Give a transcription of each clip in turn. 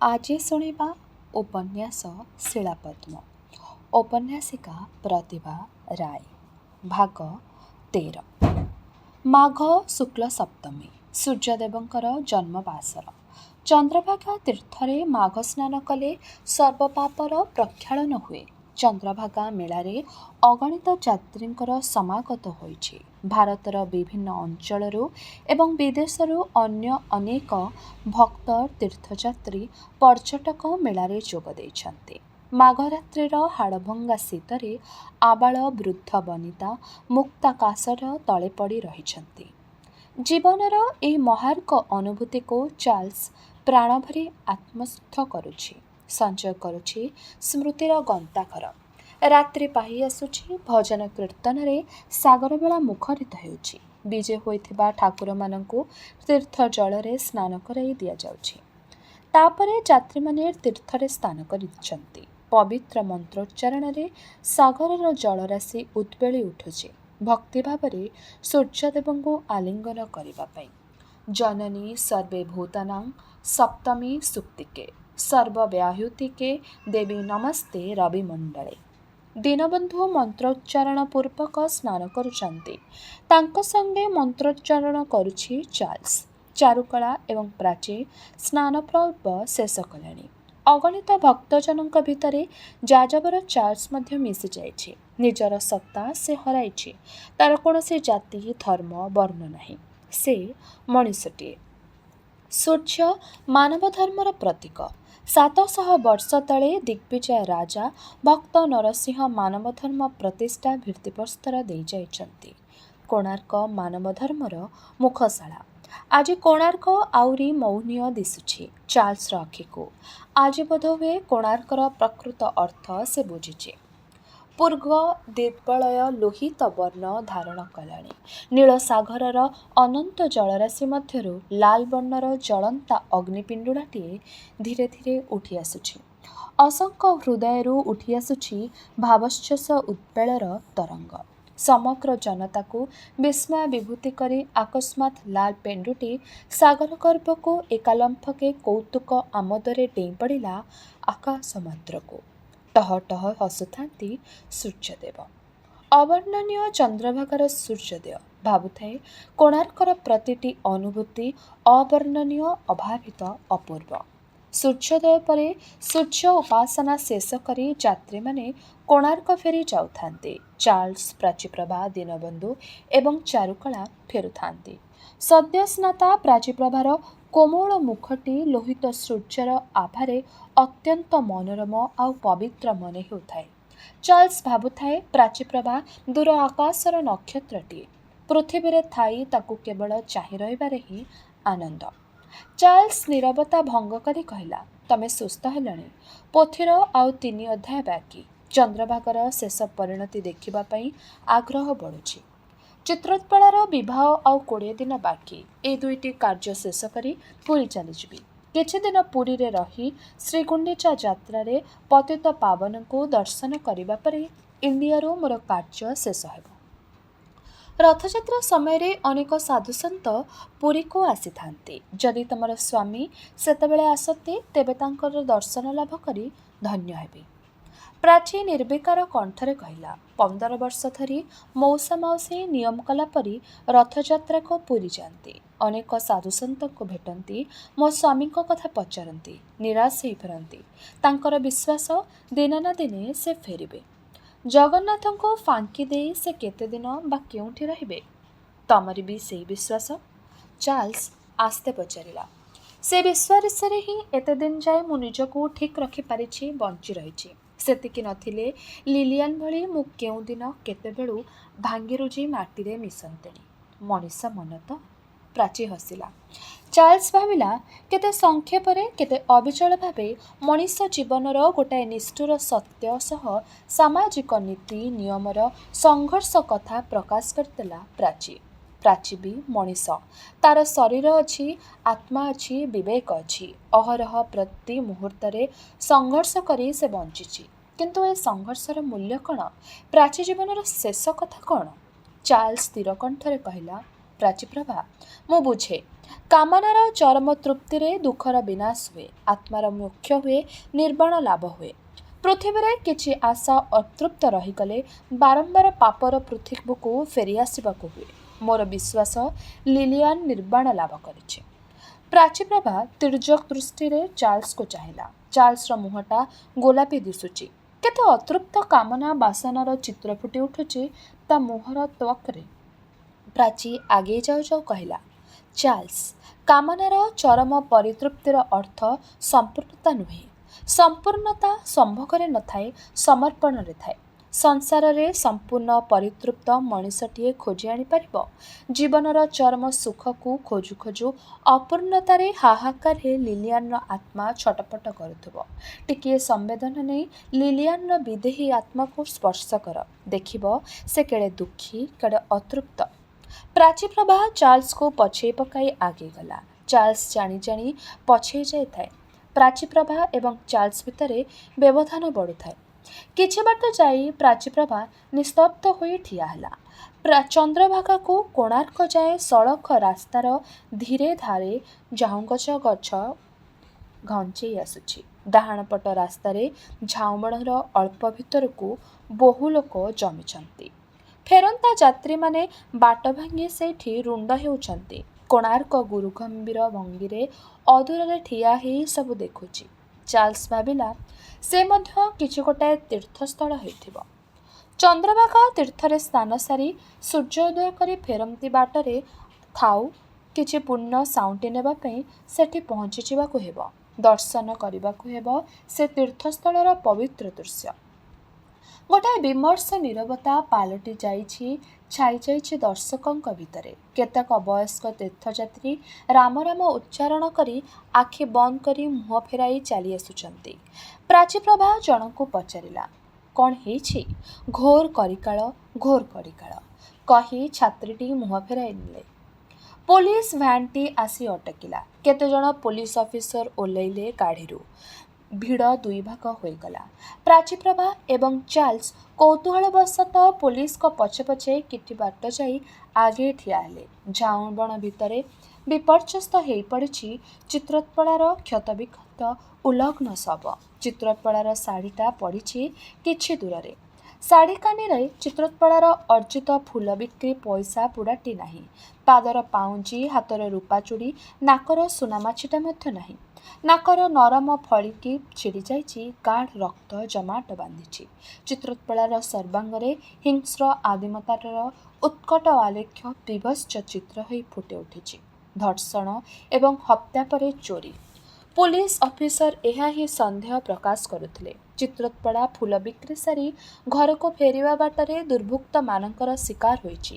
ଆଜି ଶୁଣିବା ଉପନ୍ୟାସ ଶିଳାପଦ୍ମ। ଉପନ୍ୟାସିକା ପ୍ରତିଭା ରାୟ। ଭାଗ 13। ମାଘ ଶୁକ୍ଳ ସପ୍ତମୀ ସୂର୍ଯ୍ୟଦେବଙ୍କର ଜନ୍ମବାସର। ଚନ୍ଦ୍ରଭାଗା ତୀର୍ଥରେ ମାଘ ସ୍ନାନ କଲେ ସର୍ବପାପର ପ୍ରକ୍ଷାଳନ ହୁଏ। ଚନ୍ଦ୍ରଭାଗା ମେଳାରେ ଅଗଣିତ ଯାତ୍ରୀଙ୍କର ସମାଗତ ହୋଇଛି। ଭାରତର ବିଭିନ୍ନ ଅଞ୍ଚଳରୁ ଏବଂ ବିଦେଶରୁ ଅନ୍ୟ ଅନେକ ଭକ୍ତ ତୀର୍ଥଯାତ୍ରୀ ପର୍ଯ୍ୟଟକ ମେଳାରେ ଯୋଗ ଦେଇଛନ୍ତି। ମାଘରାତ୍ରିର ହାଡ଼ଭଙ୍ଗା ଶୀତରେ ଆବାଳ ବୃଦ୍ଧ ବନିତା ମୁକ୍ତାକାଶର ତଳେ ପଡ଼ି ରହିଛନ୍ତି। ଜୀବନର ଏହି ମହାର୍ଘ ଅନୁଭୂତିକୁ ଚାର୍ଲ୍ସ ପ୍ରାଣଭରି ଆତ୍ମସ୍ଥ କରୁଛି, ସଞ୍ଚୟ କରୁଛି ସ୍ମୃତିର ଗନ୍ତାଘର। ରାତ୍ରି ପାହି ଆସୁଛି, ଭଜନ କୀର୍ତ୍ତନରେ ସାଗରବେଳା ମୁଖରିତ ହେଉଛି। ବିଜେ ହୋଇଥିବା ଠାକୁରମାନଙ୍କୁ ତୀର୍ଥ ଜଳରେ ସ୍ନାନ କରାଇ ଦିଆଯାଉଛି। ତାପରେ ଯାତ୍ରୀମାନେ ତୀର୍ଥରେ ସ୍ନାନ କରିଛନ୍ତି। ପବିତ୍ର ମନ୍ତ୍ରୋଚ୍ଚାରଣରେ ସାଗରର ଜଳରାଶି ଉଦ୍ବେଳି ଉଠୁଛି ଭକ୍ତିଭାବରେ ସୂର୍ଯ୍ୟଦେବଙ୍କୁ ଆଲିଙ୍ଗନ କରିବା ପାଇଁ। ଜନନୀ ସର୍ବେ ଭୂତାନାଂ ସପ୍ତମୀ ସୁକ୍ତିକେ ସର୍ବବ୍ୟାହୃତିକେ ଦେବୀ ନମସ୍ତେ ରବିମଣ୍ଡଳେ। ଦୀନବନ୍ଧୁ ମନ୍ତ୍ରୋଚ୍ଚାରଣ ପୂର୍ବକ ସ୍ନାନ କରୁଛନ୍ତି। ତାଙ୍କ ସଙ୍ଗେ ମନ୍ତ୍ରୋଚ୍ଚାରଣ କରୁଛି ଚାର୍ଲ୍ସ। ଚାରୁକଳା ଏବଂ ପ୍ରାଚୀ ସ୍ନାନ ପର୍ବ ଶେଷ କଲେଣି। ଅଗଣିତ ଭକ୍ତଜନଙ୍କ ଭିତରେ ଯାଯାବର ଚାର୍ଲ୍ସ ମଧ୍ୟ ମିଶିଯାଇଛି। ନିଜର ସତ୍ତା ସେ ହରାଇଛି। ତାର କୌଣସି ଜାତି ଧର୍ମ ବର୍ଣ୍ଣ ନାହିଁ। ସେ ମଣିଷଟିଏ। ସୂର୍ଯ୍ୟ ମାନବ ଧର୍ମର ପ୍ରତୀକ। 700 ବର୍ଷ ତଳେ ଦିଗ୍ବିଜୟ ରାଜା ଭକ୍ତ ନରସିଂହ ମାନବ ଧର୍ମ ପ୍ରତିଷ୍ଠା ଭିତ୍ତିପ୍ରସ୍ତର ଦେଇ ଯାଇଛନ୍ତି। କୋଣାର୍କ ମାନବ ଧର୍ମର ମୁଖଶାଳା। ଆଜି କୋଣାର୍କ ଆହୁରି ମୌନୀୟ ଦିଶୁଛି ଚାର୍ଲ୍ସର ଆଖିକୁ। ଆଜି ବୋଧହୁଏ କୋଣାର୍କର ପ୍ରକୃତ ଅର୍ଥ ସେ ବୁଝିଛି। ପୂର୍ବ ଦିଗ୍ବଳୟ ଲୋହିତ ବର୍ଣ୍ଣ ଧାରଣ କଲାଣି। ନୀଳ ସାଗରର ଅନନ୍ତ ଜଳରାଶି ମଧ୍ୟରୁ ଲାଲ ବର୍ଣ୍ଣର ଜ୍ୱଳନ୍ତା ଅଗ୍ନିପିଣ୍ଡୁଳାଟିଏ ଧୀରେ ଧୀରେ ଉଠି ଆସୁଛି। ଅସଂଖ୍ୟ ହୃଦୟରୁ ଉଠି ଆସୁଛି ଭାବୋଚ୍ଛ୍ୱାସ ଉଦ୍ବେଳର ତରଙ୍ଗ। ସମଗ୍ର ଜନତାକୁ ବିସ୍ମୟ ବିଭୂତି କରି ଅକସ୍ମାତ୍ ଲାଲ ପେଣ୍ଡୁଟି ସାଗରଗର୍ଭକୁ ଏକାଲମ୍ଫକେ କୌତୁକ ଆମୋଦରେ ଡେଇଁ ପଡ଼ିଲା ଆକାଶମାତ୍ରକୁ। ଟହ ଟହ ହସୁଥାନ୍ତି ସୂର୍ଯ୍ୟଦେବ। ଅବର୍ଣ୍ଣନୀୟ ଚନ୍ଦ୍ରଭାଗାର ସୂର୍ଯ୍ୟୋଦୟ। ଭାବୁଥାଏ କୋଣାର୍କର ପ୍ରତିଟି ଅନୁଭୂତି ଅବର୍ଣ୍ଣନୀୟ, ଅଭାବିତ, ଅପୂର୍ବ। ସୂର୍ଯ୍ୟୋଦୟ ପରେ ସୂର୍ଯ୍ୟ ଉପାସନା ଶେଷ କରି ଯାତ୍ରୀମାନେ କୋଣାର୍କ ଫେରି ଯାଉଥାନ୍ତି। ଚାର୍ଲ୍ସ, ପ୍ରାଚୀପ୍ରଭା, ଦୀନବନ୍ଧୁ ଏବଂ ଚାରୁକଳା ଫେରୁଥାନ୍ତି। ସଦ୍ୟସ୍ନାତା ପ୍ରାଚୀପ୍ରଭାର କୋମଳ ମୁଖଟି ଲୋହିତ ସୂର୍ଯ୍ୟର ଆଭାରେ ଅତ୍ୟନ୍ତ ମନୋରମ ଆଉ ପବିତ୍ର ମନେ ହେଉଥାଏ। ଚାର୍ଲ୍ସ ଭାବୁଥାଏ ପ୍ରାଚୀପ୍ରଭା ଦୂର ଆକାଶର ନକ୍ଷତ୍ରଟିଏ। ପୃଥିବୀରେ ଥାଇ ତାକୁ କେବଳ ଚାହିଁ ରହିବାରେ ହିଁ ଆନନ୍ଦ। ଚାର୍ଲ୍ସ ନୀରବତା ଭଙ୍ଗ କରି କହିଲା, ତମେ ସୁସ୍ଥ ହେଲଣି? ପୋଥିର ଆଉ 3 ଅଧ୍ୟାୟ ବାକି। ଚନ୍ଦ୍ରଭାଗାର ଶେଷ ପରିଣତି ଦେଖିବା ପାଇଁ ଆଗ୍ରହ ବଢ଼ୁଛି। ଚିତ୍ରୋତ୍ପଳାର ବିବାହ ଆଉ 20 ଦିନ ବାକି। ଏ 2ଟି କାର୍ଯ୍ୟ ଶେଷ କରି ପୁରୀ ଚାଲିଯିବି। କିଛିଦିନ ପୁରୀରେ ରହି ଶ୍ରୀଗୁଣ୍ଡିଚା ଯାତ୍ରାରେ ପତିତ ପାବନଙ୍କୁ ଦର୍ଶନ କରିବା ପରେ ଇଣ୍ଡିଆରୁ ମୋର କାର୍ଯ୍ୟ ଶେଷ ହେବ। ରଥଯାତ୍ରା ସମୟରେ ଅନେକ ସାଧୁସନ୍ଥ ପୁରୀକୁ ଆସିଥାନ୍ତି। ଯଦି ତମର ସ୍ୱାମୀ ସେତେବେଳେ ଆସନ୍ତି, ତେବେ ତାଙ୍କର ଦର୍ଶନ ଲାଭ କରି ଧନ୍ୟ ହେବି। ପ୍ରାଚୀ ନିର୍ବିକାର କଣ୍ଠରେ କହିଲା, 15 ବର୍ଷ ଧରି ମଉସା ମାଉସୀ ନିୟମ କଲା ପରି ରଥଯାତ୍ରାକୁ ପୁରୀ ଯାଆନ୍ତି। ଅନେକ ସାଧୁସନ୍ଥଙ୍କୁ ଭେଟନ୍ତି। ମୋ ସ୍ୱାମୀଙ୍କ କଥା ପଚାରନ୍ତି। ନିରାଶ ହେଇ ଫେରନ୍ତି। ତାଙ୍କର ବିଶ୍ୱାସ ଦିନେ ନା ଦିନେ ସେ ଫେରିବେ। ଜଗନ୍ନାଥଙ୍କୁ ଫାଙ୍କି ଦେଇ ସେ କେତେଦିନ ବା କେଉଁଠି ରହିବେ? ତମର ବି ସେଇ ବିଶ୍ୱାସ? ଚାର୍ଲ୍ସ ଆସ୍ତେ ପଚାରିଲା। ସେ ବିଶ୍ୱାସରେ ହିଁ ଏତେଦିନ ଯାଏ ମୁଁ ନିଜକୁ ଠିକ୍ ରଖିପାରିଛି, ବଞ୍ଚି ରହିଛି। ସେତିକି ନଥିଲେ ଲିଲିଆନ୍ ଭଳି ମୁଁ କେଉଁଦିନ କେତେବେଳୁ ଭାଙ୍ଗିରୁଜି ମାଟିରେ ମିଶନ୍ତେଣି। ମଣିଷ ମନ ତ? ପ୍ରାଚୀ ହସିଲା। ଚାର୍ଲ୍ସ ଭାବିଲା, କେତେ ସଂକ୍ଷେପରେ, କେତେ ଅବିଚଳ ଭାବେ ମଣିଷ ଜୀବନର ଗୋଟାଏ ନିଷ୍ଠୁର ସତ୍ୟ ସହ ସାମାଜିକ ନୀତି ନିୟମର ସଂଘର୍ଷ କଥା ପ୍ରକାଶ କରିଦେଲା ପ୍ରାଚୀ। ପ୍ରାଚୀ ବି ମଣିଷ। ତାର ଶରୀର ଅଛି, ଆତ୍ମା ଅଛି, ବିବେକ ଅଛି। ଅହରହ ପ୍ରତି ମୁହୂର୍ତ୍ତରେ ସଂଘର୍ଷ କରି ସେ ବଞ୍ଚିଛି। କିନ୍ତୁ ଏ ସଂଘର୍ଷର ମୂଲ୍ୟ କ'ଣ? ପ୍ରାଚୀ ଜୀବନର ଶେଷ କଥା କ'ଣ? ଚାର୍ଲ୍ସ ସ୍ଥିର କଣ୍ଠରେ କହିଲା, ପ୍ରାଚୀପ୍ରଭା, ମୁଁ ବୁଝେ କାମନାର ଚରମ ତୃପ୍ତିରେ ଦୁଃଖର ବିନାଶ ହୁଏ, ଆତ୍ମାର ମୋକ୍ଷ ହୁଏ, ନିର୍ବାଣ ଲାଭ ହୁଏ। ପୃଥିବୀରେ କିଛି ଆଶା ଅତୃପ୍ତ ରହିଗଲେ ବାରମ୍ବାର ପାପର ପୃଥିବୀକୁ ଫେରିଆସିବାକୁ ହୁଏ। ମୋର ବିଶ୍ୱାସ ଲିଲିଆନ୍ ନିର୍ବାଣ ଲାଭ କରିଛି। ପ୍ରାଚୀପ୍ରଭା ତୀର୍ଯ୍ୟକ ଦୃଷ୍ଟିରେ ଚାର୍ଲ୍ସକୁ ଚାହିଁଲା। ଚାର୍ଲ୍ସର ମୁହଁଟା ଗୋଲାପୀ ଦିଶୁଛି। କେତେ ଅତୃପ୍ତ କାମନା ବାସନାର ଚିତ୍ର ଫୁଟି ଉଠୁଛି ତା ମୁହଁର ତ୍ୱକରେ। ପ୍ରାଚୀ ଆଗେଇ ଯାଉ ଯାଉ କହିଲା, ଚାର୍ଲ୍ସ, କାମନାର ଚରମ ପରିତୃପ୍ତିର ଅର୍ଥ ସମ୍ପୂର୍ଣ୍ଣତା ନୁହେଁ। ସମ୍ପୂର୍ଣ୍ଣତା ସମ୍ଭୋଗରେ ନଥାଏ, ସମର୍ପଣରେ ଥାଏ। ସଂସାରରେ ସମ୍ପୂର୍ଣ୍ଣ ପରିତୃପ୍ତ ମଣିଷଟିଏ ଖୋଜି ଆଣିପାରିବ? ଜୀବନର ଚରମ ସୁଖକୁ ଖୋଜୁ ଖୋଜୁ ଅପୂର୍ଣ୍ଣତାରେ ହାହାକାରରେ ଲିଲିଆନ୍ର ଆତ୍ମା ଛଟପଟ କରୁଥିବ। ଟିକିଏ ସମ୍ବେଦନା ନେଇ ଲିଲିଆନ୍ର ବିଦେହୀ ଆତ୍ମାକୁ ସ୍ପର୍ଶ କର, ଦେଖିବ ସେ କେଡ଼େ ଦୁଃଖୀ, କେଡ଼େ ଅତୃପ୍ତ। ପ୍ରାଚୀପ୍ରଭା ଚାର୍ଲ୍ସକୁ ପଛେଇ ପକାଇ ଆଗେଇ ଗଲା। ଚାର୍ଲ୍ସ ଜାଣି ଜାଣି ପଛେଇ ଯାଇଥାଏ। ପ୍ରାଚୀପ୍ରଭା ଏବଂ ଚାର୍ଲ୍ସ ଭିତରେ ବ୍ୟବଧାନ ବଢ଼ୁଥାଏ। କିଛି ବାଟ ଯାଇ ପ୍ରାଚୀପ୍ରଭା ନିସ୍ତବ୍ଧ ହୋଇ ଠିଆ ହେଲା। ଚନ୍ଦ୍ରଭାଗାକୁ କୋଣାର୍କ ଯାଏ ସଳଖ ରାସ୍ତାର ଧୀରେ ଧାରେ ଝାଉଁଗଛ ଗଛ ଘଞ୍ଚେଇ ଆସୁଛି। ଡାହାଣ ପଟ ରାସ୍ତାରେ ଝାଉଁବଣର ଅଳ୍ପ ଭିତରକୁ ବହୁ ଲୋକ ଜମିଛନ୍ତି। ଫେରନ୍ତା ଯାତ୍ରୀମାନେ ବାଟ ଭାଙ୍ଗି ସେଇଠି ରୁଣ୍ଡ ହେଉଛନ୍ତି। କୋଣାର୍କ ଗୁରୁଗମ୍ଭୀର ଭଙ୍ଗୀରେ ଅଦୂରରେ ଠିଆ ହେଇ ସବୁ ଦେଖୁଛି। ଚାର୍ଲ୍ସ ଭାବିଲା, ସେ ମଧ୍ୟ କିଛି ଗୋଟାଏ ତୀର୍ଥସ୍ଥଳ ହୋଇଥିବ। ଚନ୍ଦ୍ରଭାଗା ତୀର୍ଥରେ ସ୍ନାନ ସାରି ସୂର୍ଯ୍ୟୋଦୟ କରି ଫେରନ୍ତି ବାଟରେ ଥାଉ କିଛି ପୁଣ୍ୟ ସାଉଁଟି ନେବା ପାଇଁ ସେଠି ପହଞ୍ଚିଯିବାକୁ ହେବ। ଦର୍ଶନ କରିବାକୁ ହେବ ସେ ତୀର୍ଥସ୍ଥଳର ପବିତ୍ର ଦୃଶ୍ୟ। ଗୋଟାଏ ବିମର୍ଷ ନୀରବତା ପାଲଟି ଯାଇଛି, ଛାଇ ଯାଇଛି ଦର୍ଶକଙ୍କ ଭିତରେ। କେତେକ ବୟସ୍କ ତୀର୍ଥଯାତ୍ରୀ ରାମ ରାମ ଉଚ୍ଚାରଣ କରି ଆଖି ବନ୍ଦ କରି ମୁହଁ ଫେରାଇ ଚାଲି ଆସୁଛନ୍ତି। ପ୍ରାଚୀପ୍ରଭା ଜଣଙ୍କୁ ପଚାରିଲା, କ'ଣ ହେଇଛି? ଘୋର କରିକାଳ, ଘୋର କରିକାଳ, କହି ଛାତ୍ରୀଟି ମୁହଁ ଫେରାଇ ନେଲେ। ପୋଲିସ ଭ୍ୟାନ୍ଟି ଆସି ଅଟକିଲା। କେତେଜଣ ପୋଲିସ ଅଫିସର ଓହ୍ଲେଇଲେ ଗାଡ଼ିରୁ। ଭିଡ଼ ଦୁଇ ଭାଗ ହୋଇଗଲା। ପ୍ରାଚୀପ୍ରଭା ଏବଂ ଚାର୍ଲ୍ସ କୌତୂହଳବଶତଃ ପୋଲିସଙ୍କ ପଛେ ପଛେ କିଛି ବାଟ ଯାଇ ଆଗେଇ ଠିଆ ହେଲେ। ଝାଉଁବଣ ଭିତରେ ବିପର୍ଯ୍ୟସ୍ତ ହୋଇପଡ଼ିଛି ଚିତ୍ରୋତ୍ପଳାର କ୍ଷତବିକ୍ଷତ ଉଲଗ୍ନ ଶବ। ଚିତ୍ରୋତ୍ପଳାର ଶାଢ଼ିଟା ପଡ଼ିଛି କିଛି ଦୂରରେ। ଶାଢ଼ି କାନିରେ ଚିତ୍ରୋତ୍ପଳାର ଅର୍ଜିତ ଫୁଲ ବିକ୍ରି ପଇସା ପୁଡ଼ାଟି ନାହିଁ। ପାଦର ପାଉଁଜି, ହାତର ରୂପାଚୁଡ଼ି, ନାକର ସୁନାମାଛିଟା ମଧ୍ୟ ନାହିଁ। ନାକର ନରମ ଫଳିକି ଛିଡ଼ି ଯାଇଛି, ଗାଢ଼ ରକ୍ତ ଜମାଟ ବାନ୍ଧିଛି। ଚିତ୍ରୋତ୍ପଳାର ସର୍ବାଙ୍ଗରେ ହିଂସ୍ର ଆଦିମତାର ଉତ୍କଟ ଆଲେଖ୍ୟ ବିଭତ୍ସ ଚିତ୍ର ହୋଇ ଫୁଟି ଉଠିଛି। ଧର୍ଷଣ ଏବଂ ହତ୍ୟା ପରେ ଚୋରି। ପୋଲିସ ଅଫିସର ଏହା ହିଁ ସନ୍ଦେହ ପ୍ରକାଶ କରୁଥିଲେ। ଚିତ୍ରୋତ୍ପଳା ଫୁଲ ବିକ୍ରି ସାରି ଘରକୁ ଫେରିବା ବାଟରେ ଦୁର୍ବୃତ୍ତମାନଙ୍କର ଶିକାର ହୋଇଛି।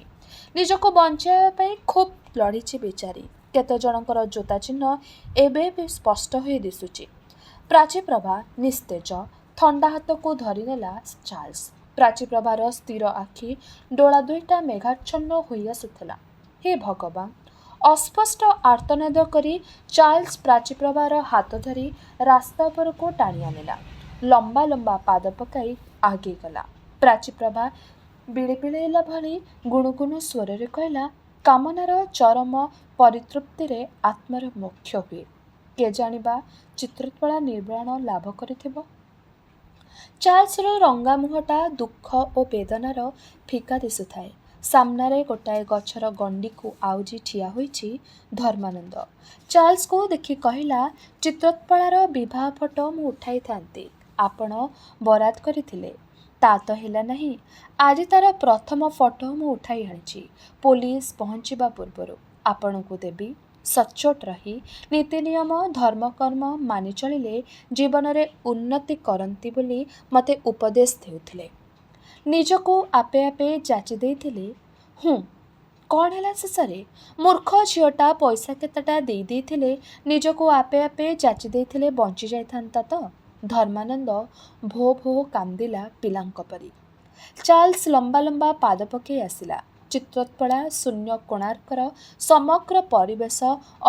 ନିଜକୁ ବଞ୍ଚାଇବା ପାଇଁ ଖୁବ୍ ଲଢ଼ିଛି ବିଚାରୀ। କେତେଜଣଙ୍କର ଜୋତା ଚିହ୍ନ ଏବେ ବି ସ୍ପଷ୍ଟ ହୋଇ ଦିଶୁଛି। ପ୍ରାଚୀପ୍ରଭା ନିସ୍ତେଜ। ଥଣ୍ଡା ହାତକୁ ଧରିନେଲା ଚାର୍ଲ୍ସ। ପ୍ରାଚୀପ୍ରଭାର ସ୍ଥିର ଆଖି ଡୋଳା ଦୁଇଟା ମେଘାଚ୍ଛନ୍ନ ହୋଇ ଆସୁଥିଲା। ହେ ଭଗବାନ! ଅସ୍ପଷ୍ଟ ଆର୍ତ୍ତନାଦ କରି ଚାର୍ଲ୍ସ ପ୍ରାଚୀପ୍ରଭାର ହାତ ଧରି ରାସ୍ତା ଉପରକୁ ଟାଣି ଆଣିଲା। ଲମ୍ବା ଲମ୍ବା ପାଦ ପକାଇ ଆଗେଇ ଗଲା। ପ୍ରାଚୀପ୍ରଭା ବିଳିବିଳେଇଲା ଭଳି ଗୁଣୁଗୁଣୁ ସ୍ୱରରେ କହିଲା, କାମନାର ଚରମ ପରିତୃପ୍ତିରେ ଆତ୍ମାର ମୋକ୍ଷ ହୁଏ। କେ ଜାଣିବା ଚିତ୍ରୋତ୍ପଳା ନିର୍ବାଣ ଲାଭ କରିଥିବ। ଚାର୍ଲ୍ସର ରଙ୍ଗା ମୁହଁଟା ଦୁଃଖ ଓ ବେଦନାର ଫିକା ଦିଶୁଥାଏ। ସାମ୍ନାରେ ଗୋଟାଏ ଗଛର ଗଣ୍ଡିକୁ ଆଉଜି ଠିଆ ହୋଇଛି ଧର୍ମାନନ୍ଦ। ଚାର୍ଲ୍ସକୁ ଦେଖି କହିଲା, ଚିତ୍ରୋତ୍ପଳାର ବିବାହ ଫଟୋ ମୁଁ ଉଠାଇଥାନ୍ତି, ଆପଣ ବରାଦ କରିଥିଲେ। ତା ତ ହେଲା ନାହିଁ। ଆଜି ତାର ପ୍ରଥମ ଫଟୋ ମୁଁ ଉଠାଇ ଆଣିଛି। ପୋଲିସ ପହଞ୍ଚିବା ପୂର୍ବରୁ ଆପଣଙ୍କୁ ଦେବି। ସଚ୍ଚୋଟ ରହି ନୀତି ନିୟମ ଧର୍ମକର୍ମ ମାନି ଚଳିଲେ ଜୀବନରେ ଉନ୍ନତି କରନ୍ତି ବୋଲି ମୋତେ ଉପଦେଶ ଦେଉଥିଲେ। ନିଜକୁ ଆପେ ଆପେ ଯାଚି ଦେଇଥିଲେ। କ'ଣ ହେଲା ଶେଷରେ? ମୂର୍ଖ ଝିଅଟା ପଇସା କେତେଟା ଦେଇ ଦେଇଥିଲେ ନିଜକୁ ଆପେ ଆପେ ଯାଚି ଦେଇଥିଲେ ବଞ୍ଚି ଯାଇଥାନ୍ତା ତ? ଧର୍ମାନନ୍ଦ ଭୋ ଭୋ କାନ୍ଦିଲା ପିଲାଙ୍କ ପରି। ଚାର୍ଲ୍ସ ଲମ୍ବା ଲମ୍ବା ପାଦ ପକାଇ ଆସିଲା। ଚିତ୍ରୋତ୍ପଳା ଶୂନ୍ୟ କୋଣାର୍କର ସମଗ୍ର ପରିବେଶ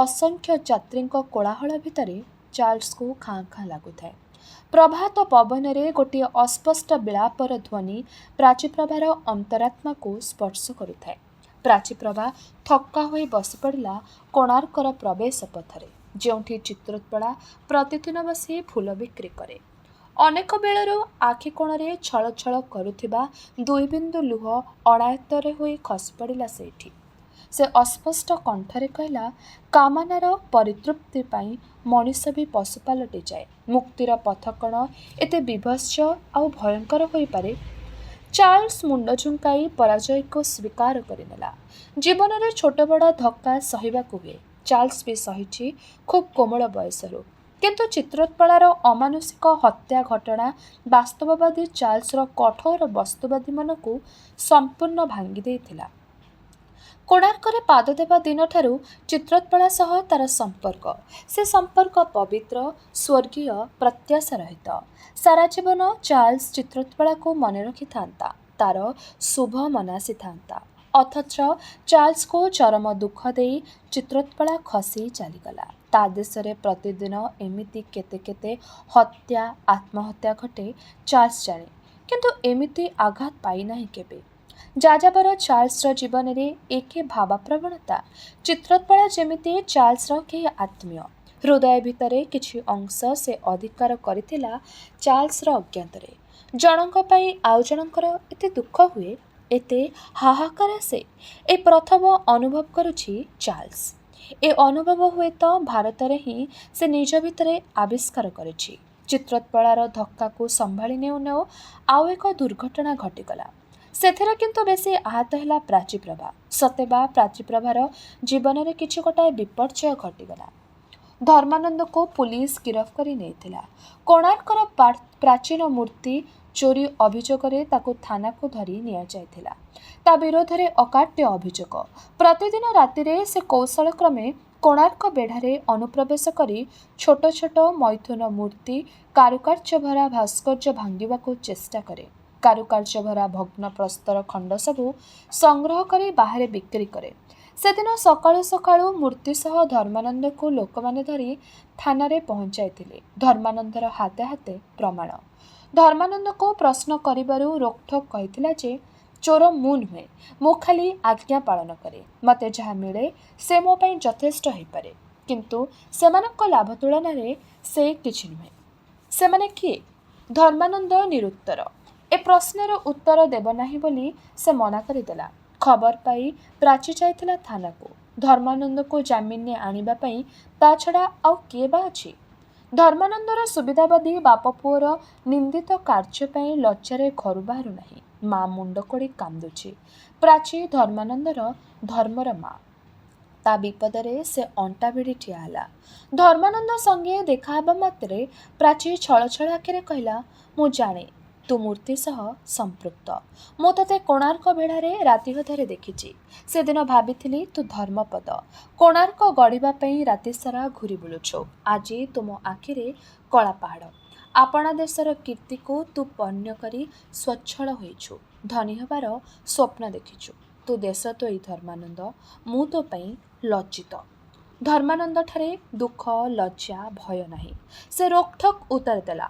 ଅସଂଖ୍ୟ ଯାତ୍ରୀଙ୍କ କୋଳାହଳ ଭିତରେ ଚାର୍ଲ୍ସକୁ ଖାଁ ଖାଁ ଲାଗୁଥାଏ। ପ୍ରଭାତ ପବନରେ ଗୋଟିଏ ଅସ୍ପଷ୍ଟ ବିଳାପର ଧ୍ୱନି ପ୍ରାଚୀପ୍ରଭାର ଅନ୍ତରାତ୍ମାକୁ ସ୍ପର୍ଶ କରୁଥାଏ। ପ୍ରାଚୀପ୍ରଭା ଥକ୍କା ହୋଇ ବସି ପଡ଼ିଲା କୋଣାର୍କର ପ୍ରବେଶ ପଥରେ, ଯେଉଁଠି ଚିତ୍ରୋତ୍ପଳା ପ୍ରତିଦିନ ବସି ଫୁଲ ବିକ୍ରି କରେ। ଅନେକ ବେଳରୁ ଆଖି କୋଣରେ ଛଳ ଛଳ କରୁଥିବା ଦୁଇ ବିନ୍ଦୁ ଲୁହ ଅଣାୟତ୍ତରେ ହୋଇ ଖସି ପଡ଼ିଲା ସେଇଠି। ସେ ଅସ୍ପଷ୍ଟ କଣ୍ଠରେ କହିଲା, କାମନାର ପରିତୃପ୍ତି ପାଇଁ ମଣିଷ ବି ପଶୁ ପାଲଟିଯାଏ। ମୁକ୍ତିର ପଥ କ'ଣ ଏତେ ବିଭତ୍ସ ଆଉ ଭୟଙ୍କର ହୋଇପାରେ? ଚାର୍ଲ୍ସ ମୁଣ୍ଡ ଝୁଙ୍କାଇ ପରାଜୟକୁ ସ୍ୱୀକାର କରିନେଲା। ଜୀବନରେ ଛୋଟ ବଡ଼ ଧକ୍କା ସହିବାକୁ ହୁଏ। ଚାର୍ଲ୍ସ ବି ସହିଛି ଖୁବ୍ କୋମଳ ବୟସରୁ। କିନ୍ତୁ ଚିତ୍ରୋତ୍ପଳାର ଅମାନୁଷିକ ହତ୍ୟା ଘଟଣା ବାସ୍ତବବାଦୀ ଚାର୍ଲ୍ସର କଠୋର ବସ୍ତୁବାଦୀ ମନକୁ ସମ୍ପୂର୍ଣ୍ଣ ଭାଙ୍ଗି ଦେଇଥିଲା। କୋଣାର୍କରେ ପାଦ ଦେବା ଦିନଠାରୁ ଚିତ୍ରୋତ୍ପଳା ସହ ତା'ର ସମ୍ପର୍କ, ସେ ସମ୍ପର୍କ ପବିତ୍ର, ସ୍ୱର୍ଗୀୟ, ପ୍ରତ୍ୟାଶା ରହିତ। ସାରା ଜୀବନ ଚାର୍ଲ୍ସ ଚିତ୍ରୋତ୍ପଳାକୁ ମନେ ରଖିଥାନ୍ତା, ତା'ର ଶୁଭ ମନାସିଥାନ୍ତା। ଅଥଚ ଚାର୍ଲ୍ସକୁ ଚରମ ଦୁଃଖ ଦେଇ ଚିତ୍ରୋତ୍ପଳା ଖସି ଚାଲିଗଲା। ତା ଦେଶରେ ପ୍ରତିଦିନ ଏମିତି କେତେ କେତେ ହତ୍ୟା, ଆତ୍ମହତ୍ୟା ଘଟେ ଚାର୍ଲ୍ସ ଜାଣେ, କିନ୍ତୁ ଏମିତି ଆଘାତ ପାଇନାହିଁ କେବେ। ଯାଯାବର ଚାର୍ଲ୍ସର ଜୀବନରେ ଏକେ ଭାବାପ୍ରବଣତା। ଚିତ୍ରୋତ୍ପଳା ଯେମିତି ଚାର୍ଲ୍ସର କେହି ଆତ୍ମୀୟ। ହୃଦୟ ଭିତରେ କିଛି ଅଂଶ ସେ ଅଧିକାର କରିଥିଲା ଚାର୍ଲ୍ସର ଅଜ୍ଞାତରେ। ଜଣଙ୍କ ପାଇଁ ଆଉ ଜଣଙ୍କର ଏତେ ଦୁଃଖ ହୁଏ, ଏତେ ହାହାକାର ଆସେ, ଏ ପ୍ରଥମ ଅନୁଭବ କରୁଛି ଚାର୍ଲ୍ସ। ଏ ଅନୁଭବ ହୁଏତ ଭାରତରେ ହିଁ ସେ ନିଜ ଭିତରେ ଆବିଷ୍କାର କରିଛି। ଚିତ୍ରୋତ୍ପଳାର ଧକ୍କାକୁ ସମ୍ଭାଳି ନେଉ ନେଉ ଆଉ ଏକ ଦୁର୍ଘଟଣା ଘଟିଗଲା। ସେଥିରେ କିନ୍ତୁ ବେଶୀ ଆହତ ହେଲା ପ୍ରାଚୀପ୍ରଭା। ସତେବା ପ୍ରାଚୀପ୍ରଭାର ଜୀବନରେ କିଛି ଗୋଟାଏ ବିପର୍ଯ୍ୟୟ ଘଟିଗଲା। ଧର୍ମାନନ୍ଦକୁ ପୁଲିସ ଗିରଫ କରି ନେଇଥିଲା। କୋଣାର୍କର ପ୍ରାଚୀନ ମୂର୍ତ୍ତି ଚୋରି ଅଭିଯୋଗରେ ତାକୁ ଥାନାକୁ ଧରି ନିଆଯାଇଥିଲା। ତା ବିରୋଧରେ ଅକାଟ୍ୟ ଅଭିଯୋଗ। ପ୍ରତିଦିନ ରାତିରେ ସେ କୌଶଳକ୍ରମେ କୋଣାର୍କ ବେଢ଼ାରେ ଅନୁପ୍ରବେଶ କରି ଛୋଟ ଛୋଟ ମୈଥୁନ ମୂର୍ତ୍ତି, କାରୁକାର୍ଯ୍ୟଭରା ଭାସ୍କର୍ଯ୍ୟ ଭାଙ୍ଗିବାକୁ ଚେଷ୍ଟା କରେ। କାରୁକାର୍ଯ୍ୟଭରା ଭଗ୍ନ ପ୍ରସ୍ତର ଖଣ୍ଡ ସବୁ ସଂଗ୍ରହ କରି ବାହାରେ ବିକ୍ରି କରେ। ସେଦିନ ସକାଳୁ ସକାଳୁ ମୂର୍ତ୍ତି ସହ ଧର୍ମାନନ୍ଦକୁ ଲୋକମାନେ ଧରି ଥାନାରେ ପହଞ୍ଚାଇଥିଲେ। ଧର୍ମାନନ୍ଦର ହାତେ ହାତେ ପ୍ରମାଣ। ଧର୍ମାନନ୍ଦକୁ ପ୍ରଶ୍ନ କରିବାରୁ ରୋକଠୋକ୍ କହିଥିଲା ଯେ, ଚୋର ମୁଁ ନୁହେଁ, ମୁଁ ଖାଲି ଆଜ୍ଞା ପାଳନ କରେ। ମୋତେ ଯାହା ମିଳେ ସେ ମୋ ପାଇଁ ଯଥେଷ୍ଟ ହୋଇପାରେ। କିନ୍ତୁ ସେମାନଙ୍କ ଲାଭ ତୁଳନାରେ ସେ କିଛି ନୁହେଁ। ସେମାନେ କିଏ? ଧର୍ମାନନ୍ଦ ନିରୁତ୍ତର। ଏ ପ୍ରଶ୍ନର ଉତ୍ତର ଦେବ ନାହିଁ ବୋଲି ସେ ମନା କରିଦେଲା। ଖବର ପାଇ ପ୍ରାଚୀ ଯାଇଥିଲା ଥାନାକୁ ଧର୍ମାନନ୍ଦକୁ ଜାମିନରେ ଆଣିବା ପାଇଁ। ତା ଛଡ଼ା ଆଉ କିଏ ବା ଅଛି? ଧର୍ମାନନ୍ଦର ସୁବିଧାବାଦୀ ବାପ ପୁଅର ନିନ୍ଦିତ କାର୍ଯ୍ୟ ପାଇଁ ଲଜ୍ଜାରେ ଘରୁ ବାହାରୁ ନାହିଁ। ମା ମୁଣ୍ଡ କୋଡ଼ି କାନ୍ଦୁଛି। ପ୍ରାଚୀ ଧର୍ମାନନ୍ଦର ଧର୍ମର ମା। ତା ବିପଦରେ ସେ ଅଣ୍ଟା ଭିଡ଼ି ଠିଆ ହେଲା। ଧର୍ମାନନ୍ଦ ସଙ୍ଗେ ଦେଖାହେବା ମାତ୍ରେ ପ୍ରାଚୀ ଛଳ ଛଳ ଆଖିରେ କହିଲା, ମୁଁ ଜାଣେ ତୁ ମୂର୍ତ୍ତି ସହ ସମ୍ପୃକ୍ତ। ମୁଁ ତୋତେ କୋଣାର୍କ ବେଢ଼ାରେ ରାତି ଅଧରେ ଦେଖିଛି। ସେଦିନ ଭାବିଥିଲି ତୁ ଧର୍ମପଦ। କୋଣାର୍କ ଗଢ଼ିବା ପାଇଁ ରାତିସାରା ଘୂରି ବୁଲୁଛୁ। ଆଜି ତୁମ ଆଖିରେ କଳାପାହାଡ଼। ଆପଣା ଦେଶର କୀର୍ତ୍ତିକୁ ତୁ ପଣ୍ୟ କରି ସ୍ୱଚ୍ଛଳ ହୋଇଛୁ। ଧନୀ ହେବାର ସ୍ୱପ୍ନ ଦେଖିଛୁ। ତୁ ଦେଶଦ୍ରୋହୀ ଧର୍ମାନନ୍ଦ। ମୁଁ ତୋ ପାଇଁ ଲଜ୍ଜିତ। ଧର୍ମାନନ୍ଦଠାରେ ଦୁଃଖ, ଲଜ୍ଜା, ଭୟ ନାହିଁ। ସେ ରୋକଠୋକ୍ ଉତ୍ତର ଦେଲା,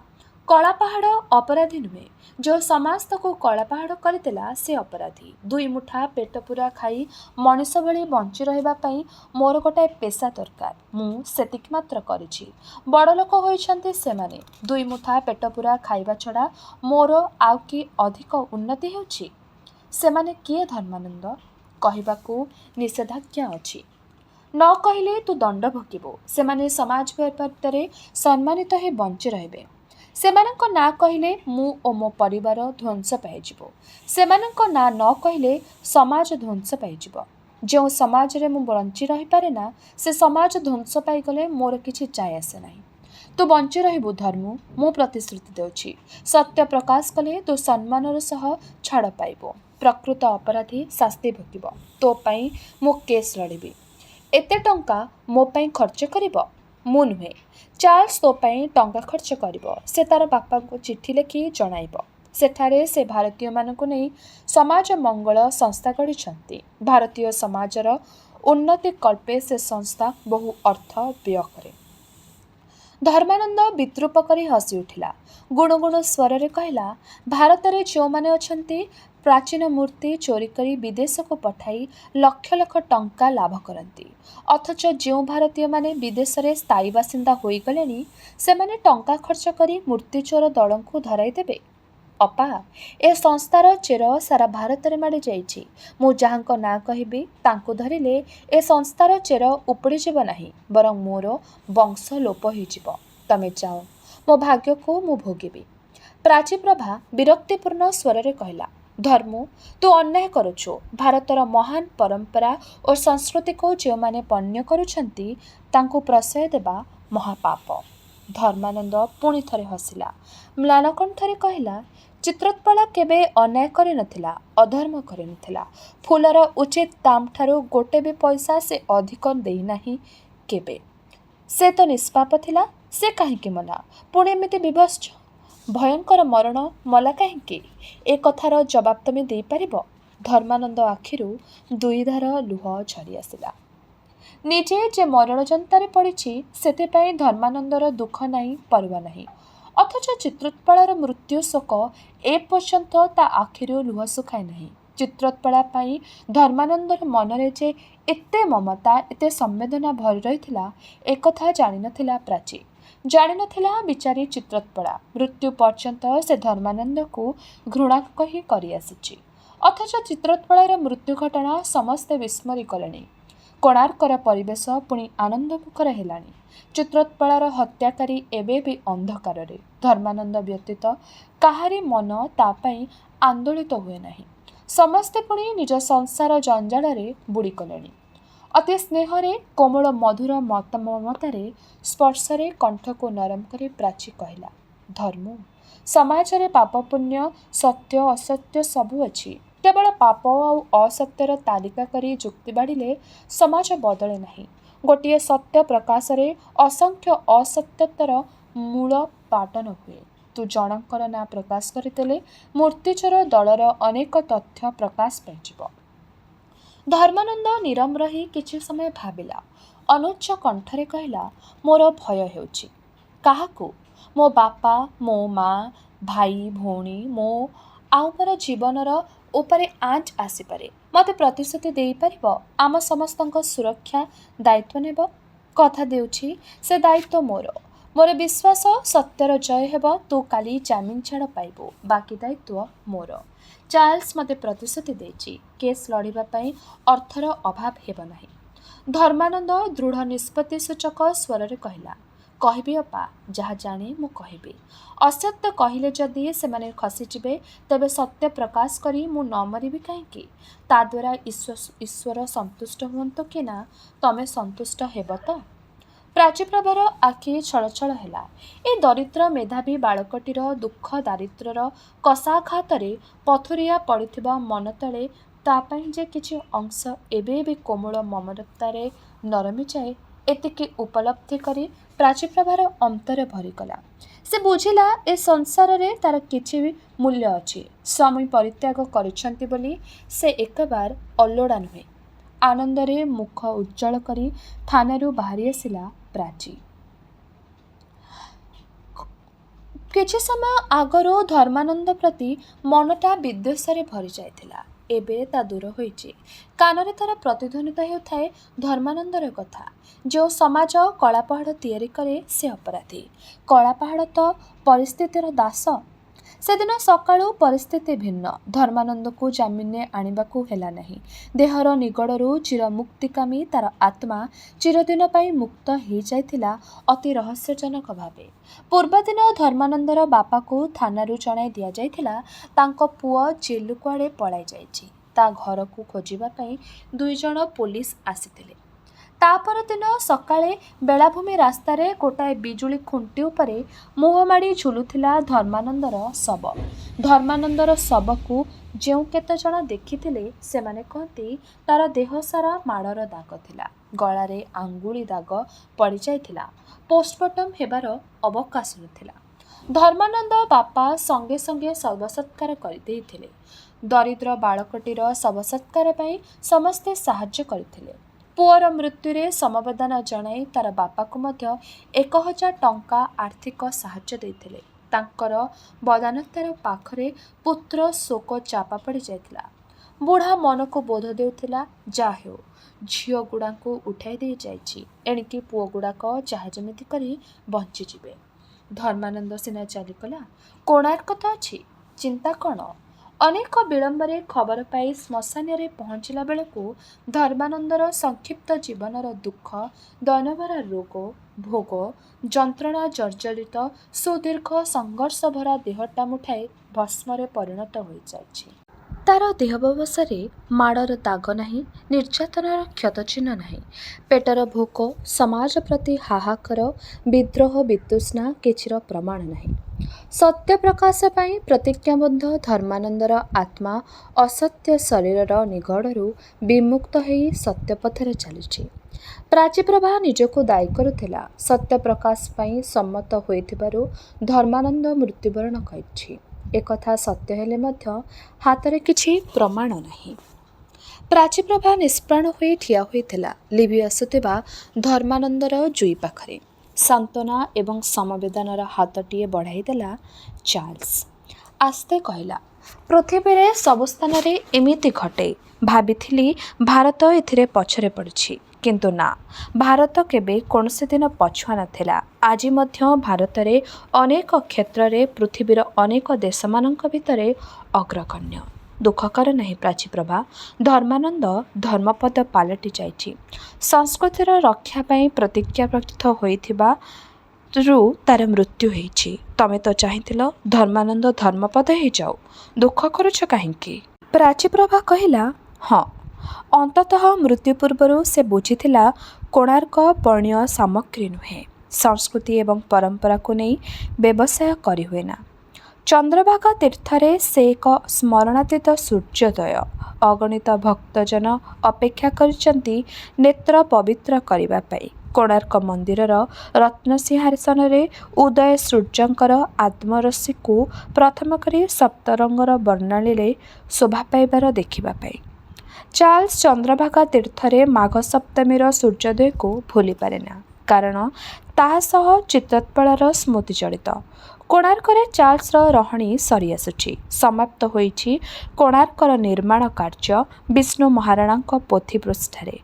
କଳାପାହାଡ଼ ଅପରାଧୀ ନୁହେଁ। ଯେଉଁ ସମାଜ ତାକୁ କଳାପାହାଡ଼ କରିଦେଲା ସେ ଅପରାଧୀ। ଦୁଇ ମୁଠା ପେଟ ପୂରା ଖାଇ ମଣିଷ ଭଳି ବଞ୍ଚି ରହିବା ପାଇଁ ମୋର ଗୋଟାଏ ପେଶା ଦରକାର। ମୁଁ ସେତିକି ମାତ୍ର କରିଛି। ବଡ଼ଲୋକ ହୋଇଛନ୍ତି ସେମାନେ। ଦୁଇ ମୁଠା ପେଟ ପୂରା ଖାଇବା ଛଡ଼ା ମୋର ଆଉ କି ଅଧିକ ଉନ୍ନତି ହେଉଛି? ସେମାନେ କିଏ ଧର୍ମାନନ୍ଦ? କହିବାକୁ ନିଷେଧାଜ୍ଞା ଅଛି। ନ କହିଲେ ତୁ ଦଣ୍ଡ ଭୋଗିବୁ। ସେମାନେ ସମାଜ ଭିତରେ ସମ୍ମାନିତ ହୋଇ ବଞ୍ଚି ରହିବେ। ସେମାନଙ୍କ ନାଁ କହିଲେ ମୁଁ ଓ ମୋ ପରିବାର ଧ୍ୱଂସ ପାଇଯିବ। ସେମାନଙ୍କ ନାଁ ନ କହିଲେ ସମାଜ ଧ୍ୱଂସ ପାଇଯିବ। ଯେଉଁ ସମାଜରେ ମୁଁ ବଞ୍ଚି ରହିପାରେ ନା, ସେ ସମାଜ ଧ୍ୱଂସ ପାଇଗଲେ ମୋର କିଛି ଯାଏ ଆସେ ନାହିଁ। ତୁ ବଞ୍ଚି ରହିବୁ ଧର୍ମୁ, ମୁଁ ପ୍ରତିଶ୍ରୁତି ଦେଉଛି। ସତ୍ୟ ପ୍ରକାଶ କଲେ ତୁ ସମ୍ମାନର ସହ ଛାଡ଼ ପାଇବୁ। ପ୍ରକୃତ ଅପରାଧୀ ଶାସ୍ତି ଭୋଗିବ। ତୋ ପାଇଁ ମୁଁ କେସ୍ ଲଢ଼ିବି। ଏତେ ଟଙ୍କା ମୋ ପାଇଁ ଖର୍ଚ୍ଚ କରିବ? ମୁଁ ନୁହେଁ, ଚାର୍ଲ୍ସ ତୋ ପାଇଁ ଟଙ୍କା ଖର୍ଚ୍ଚ କରିବ। ସେ ତା'ର ବାପାଙ୍କୁ ଚିଠି ଲେଖି ଜଣାଇବ। ସେଠାରେ ସେ ଭାରତୀୟମାନଙ୍କୁ ନେଇ ସମାଜ ମଙ୍ଗଳ ସଂସ୍ଥା ଗଢ଼ିଛନ୍ତି। ଭାରତୀୟ ସମାଜର ଉନ୍ନତି କଳ୍ପେ ସେ ସଂସ୍ଥା ବହୁ ଅର୍ଥ ବ୍ୟୟ କରେ। ଧର୍ମାନନ୍ଦ ବିଦ୍ରୂପ କରି ହସି ଉଠିଲା। ଗୁଣୁଗୁଣୁ ସ୍ୱରରେ କହିଲା, ଭାରତରେ ଯେଉଁମାନେ ଅଛନ୍ତି प्राचीन मूर्ति चोरी करी विदेश को पठाई लक्ष लक्ष टंका लाभ करती। अथच जो भारतीय माने विदेश में स्थायी बासिंदा होईगलेनी सेमाने टंका खर्च करी मूर्ति चोर दल को धराई देबे। अपा ए संस्थार चेर सारा भारत में माड़ी जाइछि। मु जहाँको ना कहिबी तांको धरिले ए संस्थार चेर उपुड़ी जीव नाही, बरं मोर वंश लोप होइजिव। तमे जाओ, मो भाग्य को मु भोगिबी। प्राचीप्रभा विरक्तिपूर्ण स्वर रे कहला, धर्मु तू अन्याय करुछु। भारतर महान परंपरा और संस्कृति को जो माने पण्य करुछंती तांको प्रशय देबा महापाप। धर्मानंद पुणी थरे हसिला। म्लानकंठरे कहला, चित्रोत्पला केबे अन्याय करि नथिला, अधर्म करि नथिला। फूलर उचित दाम ठारू गोटे भी पैसा से अधिक देई नाही केबे। से तो निष्पाप थिला, से काहेकि मला? पुणे एमिति विवश भयंकर मरण मला काहेकि? ए कथार जवाब तमे देई परिबो? धर्मानंद आखिरु दुई धार लुह झरी आसिला। निजे जे मरण जंतारे पड़िछि सेतेपाई धर्मानंदर दुख नाही, परवा नाही। अथच चित्रोत्पलार मृत्यु शोक ए पर्यंत ता आखिरु लुह सुखाई नाही। चित्रोत्पला पाई धर्मानंदर मनरे जे एते ममता एते संवेदना भरी रहिथिला एकथा जानि नथिला प्राची। जानि नथिला बिचारी चित्रोत्पला। मृत्यु पर्यंत से धर्मानंद को घृणा कही करि आसिछि। अथच चित्रोत्पलार मृत्यु घटना समस्ते विस्मरी कलेनी। कोणार्कर परिवेश पुणी आनंदमुखर हेलानी। चित्रोत्पलार हत्याकारी एबे भी अंधकार रे। धर्मानंद व्यतीत काहारी मन तापाई आंदोलित हुए नाही। समस्ते पुणी निज संसार जंजाल रे बुड़ी कलेनी। अति स्नेहरे कोमल मधुर ममतारे स्पर्शरे कंठ को नरम करे प्राची कहला, धर्म समाज रे पाप पुण्य सत्य असत्य सबू अछि। केवल पाप और असत्यर तालिका करी जुक्ति बाढ़िले समाज बदले नहीं। गोटे सत्य प्रकाश रे असंख्य असत्यतर मूल पाटन हुए। तू जनकर ना प्रकाश करते मूर्तिचोर दलर अनेक तथ्य प्रकाश पाइजिव। धर्मानंद निरम रही किछि समय भाविला। अनुच्च कंठरे कहला, मोर भय हेउछि। काहाकू? मो बापा, मो माँ, भाई भौणी, मो आउ मोर जीवनर उपरे आँच आसीपारे। मते प्रतिश्रुति देई परिबो आम समस्तଙ୍କ सुरक्षा दायित्व नेब? कथा देउछि से दायित्व मोर। मोर विश्वास सत्यर जय हेब। तू काली जामिन छाड़ पाइबो, बाकी दायित्व मोर। चार्ल्स मते प्रतिश्रुति देछि, केस लड़िबा पई अर्थर अभाव हेब नाही। धर्मानंद दृढ़ निष्पत्ति सूचक स्वर रे कहला, कहबी अपा, जहाँ जाने मु कहबी। असत्य कहले जदि सेमाने खसीजिबे तेबे सत्य प्रकाश करी मु न मरिबी काहेकि? ता द्वारा ईश्वर संतुष्ट हुअंतो कि ना तमे संतुष्ट हेब तो? प्राचीप्रभार आखि छलछल हेला। ए दरिद्र मेधावी बालकटीर दुख दारिद्र्यर कषाघातरे पथुरिया पड़िथिबा मन तले तापाई जे किछि अंश एबे भी कोमल ममतारे नरमी जाए एतिकी उपलब्धि करी प्राचीप्रभार अंतर भरीगला। से बुझिला ए संसार रे तार किछि भी मूल्य अछि। स्वामी परित्याग करिछंती बोली से एक बार अल्लोड़ा नुहे। आनंदरे मुख उज्जवल करी थानारू बाहरी आसिला प्राची। किछि समय आगरो धर्मानंद प्रति मनटा विद्वेषरे भरी जाइथिला। एबे ता दूर होइछि। कानरे तार प्रतिध्वनित हेउथाए धर्मानंदर कथा। जो समाज कलापहाड़ तैयारी करे से अपराधी। कलापहाड़ तो परिस्थितिर दास। सेदिन सकाळू परिस्थिति भिन्न। धर्मानंद को जामिने आनिबाकू हेला नहीं। देहर निगड़रू चिरमुक्तिकामी तार आत्मा चिरदिन पाई मुक्त हो जाइथिला अति रहस्यजनक भावे। पूर्वदिन धर्मानंदर बापा को थानारू जणाई दिया जाइथिला तांको पुओ जेल कुआड़े पलाई जाइछि। ता घर को खोजिबा पाई 2 जण पुलिस आसिथिले। तापर दिन सकाळे बेलाभूमि रास्तारे गोटाए बिजुली खुंटी उपरे मुहमाड़ी झुलुथिला धर्मानंदर शव। धर्मानंदर शव को जो केते जण देखिथिले सेमाने कहती तार देह सारा माड़र दाग थिला। गଳାରେ आंगुली दाग पड़ी जाइथिला। पोस्टमार्टम हेबार अवकाश नथिला। धर्मानंद बापा संगे संगे शव सत्कार करदेइथिले। दरिद्र बालकटीर शव सत्कार पाई समस्ते साहाय्य करथिले। पुअर मृत्युरे समवेदना जणाई तार बापा को मध्य 1000 टंका आर्थिक साहाय्य देइथिले। ତାଙ୍କର ବଦାନ୍ୟତାର ପାଖରେ ପୁତ୍ର ଶୋକ ଚାପା ପଡ଼ି ଯାଇଥିଲା। ବୁଢ଼ା ମନକୁ ବୋଧ ଦେଉଥିଲା, ଯାହା ହେଉ ଝିଅ ଗୁଡ଼ାଙ୍କୁ ଉଠାଇ ଦେଇ ଯାଇଛି, ଏଣିକି ପୁଅ ଗୁଡ଼ାକ ଯାହା ଯେମିତି କରି ବଞ୍ଚିଯିବେ। ଧର୍ମାନନ୍ଦ ସିନା ଚାଲିଗଲା, କୋଣାର୍କ ତ ଅଛି, ଚିନ୍ତା କ'ଣ? ଅନେକ ବିଳମ୍ବରେ ଖବର ପାଇ ଶ୍ମଶାନରେ ପହଞ୍ଚିଲା ବେଳକୁ ଧର୍ମାନନ୍ଦର ସଂକ୍ଷିପ୍ତ ଜୀବନର ଦୁଃଖ, ଦୈନବରା ରୋଗ, ଭୋଗ, ଯନ୍ତ୍ରଣା ଜର୍ଜରିତ ସୁଦୀର୍ଘ ସଂଘର୍ଷଭରା ଦେହଟା ମୁଠାଏ ଭସ୍ମରେ ପରିଣତ ହୋଇଯାଇଛି। ତାର ଦେହାବଶରେ ମାଡ଼ର ଦାଗ ନାହିଁ, ନିର୍ଯାତନାର କ୍ଷତଚିହ୍ନ ନାହିଁ। ପେଟର ଭୋକ, ସମାଜ ପ୍ରତି ହାହାକାର, ବିଦ୍ରୋହ ବିତୃଷ୍ଣା କିଛିର ପ୍ରମାଣ ନାହିଁ। ସତ୍ୟ ପ୍ରକାଶ ପାଇଁ ପ୍ରତିଜ୍ଞାବଦ୍ଧ ଧର୍ମାନନ୍ଦର ଆତ୍ମା ଅସତ୍ୟ ଶରୀରର ନିଗଡ଼ରୁ ବିମୁକ୍ତ ହୋଇ ସତ୍ୟ ପଥରେ ଚାଲିଛି। ପ୍ରାଚୀପ୍ରଭା ନିଜକୁ ଦାୟୀ କରୁଥିଲା। ସତ୍ୟ ପ୍ରକାଶ ପାଇଁ ସମ୍ମତ ହୋଇଥିବାରୁ ଧର୍ମାନନ୍ଦ ମୃତ୍ୟୁବରଣ କରିଛି। ଏକଥା ସତ୍ୟ ହେଲେ ମଧ୍ୟ ହାତରେ କିଛି ପ୍ରମାଣ ନାହିଁ। ପ୍ରାଚୀପ୍ରଭା ନିଷ୍ପ୍ରାଣ ହୋଇ ଠିଆ ହୋଇଥିଲା ଲିଭି ଆସୁଥିବା ଧର୍ମାନନ୍ଦର ଜୁଇ ପାଖରେ। ସାନ୍ତ୍ୱନା ଏବଂ ସମବେଦନାର ହାତଟିଏ ବଢ଼ାଇ ଦେଲା ଚାର୍ଲ୍ସ। ଆସ୍ତେ କହିଲା, ପୃଥିବୀରେ ସବୁ ସ୍ଥାନରେ ଏମିତି ଘଟେ। ଭାବିଥିଲି ଭାରତ ଏଥିରେ ପଛରେ ପଡ଼ିଛି, କିନ୍ତୁ ନା, ଭାରତ କେବେ କୌଣସି ଦିନ ପଛୁଆ ନଥିଲା। ଆଜି ମଧ୍ୟ ଭାରତରେ ଅନେକ କ୍ଷେତ୍ରରେ ପୃଥିବୀର ଅନେକ ଦେଶମାନଙ୍କ ଭିତରେ ଅଗ୍ରଗଣ୍ୟ। ଦୁଃଖ କର ନାହିଁ ପ୍ରାଚୀପ୍ରଭା, ଧର୍ମାନନ୍ଦ ଧର୍ମପଦ ପାଲଟି ଯାଇଛି। ସଂସ୍କୃତିର ରକ୍ଷା ପାଇଁ ପ୍ରତିଜ୍ଞାବଦ୍ଧ ହୋଇଥିବାରୁ ତାର ମୃତ୍ୟୁ ହୋଇଛି। ତମେ ତ ଚାହିଁଥିଲ ଧର୍ମାନନ୍ଦ ଧର୍ମପଦ ହେଇଯାଉ, ଦୁଃଖ କରୁଛ କାହିଁକି? ପ୍ରାଚୀପ୍ରଭା କହିଲା, ହଁ, ଅନ୍ତତଃ ମୃତ୍ୟୁ ପୂର୍ବରୁ ସେ ବୁଝିଥିଲା କୋଣାର୍କ ପଣ୍ୟ ସାମଗ୍ରୀ ନୁହେଁ। ସଂସ୍କୃତି ଏବଂ ପରମ୍ପରାକୁ ନେଇ ବ୍ୟବସାୟ କରିହୁଏନା। ଚନ୍ଦ୍ରଭାଗା ତୀର୍ଥରେ ସେ ଏକ ସ୍ମରଣାତୀତ ସୂର୍ଯ୍ୟୋଦୟ। ଅଗଣିତ ଭକ୍ତଜନ ଅପେକ୍ଷା କରିଛନ୍ତି ନେତ୍ର ପବିତ୍ର କରିବା ପାଇଁ। କୋଣାର୍କ ମନ୍ଦିରର ରତ୍ନସିଂହାସନରେ ଉଦୟ ସୂର୍ଯ୍ୟଙ୍କର ଆତ୍ମରଶ୍ମିକୁ ପ୍ରଥମ କରି ସପ୍ତରଙ୍ଗର ବର୍ଣ୍ଣାଳୀରେ ଶୋଭା ପାଇବାର ଦେଖିବା ପାଇଁ। ଚାର୍ଲ୍ସ ଚନ୍ଦ୍ରଭାଗା ତୀର୍ଥରେ ମାଘ ସପ୍ତମୀର ସୂର୍ଯ୍ୟୋଦୟକୁ ଭୁଲି ପାରେନା, କାରଣ ତାହା ସହ ଚିତ୍ରୋତ୍ପଳର ସ୍ମୃତି ଜଡ଼ିତ। କୋଣାର୍କରେ ଚାର୍ଲ୍ସର ରହଣି ସରିଆସୁଛି। ସମାପ୍ତ ହୋଇଛି କୋଣାର୍କର ନିର୍ମାଣ କାର୍ଯ୍ୟ। ବିଷ୍ଣୁ ମହାରାଣାଙ୍କ ପୋଥି ପୃଷ୍ଠାରେ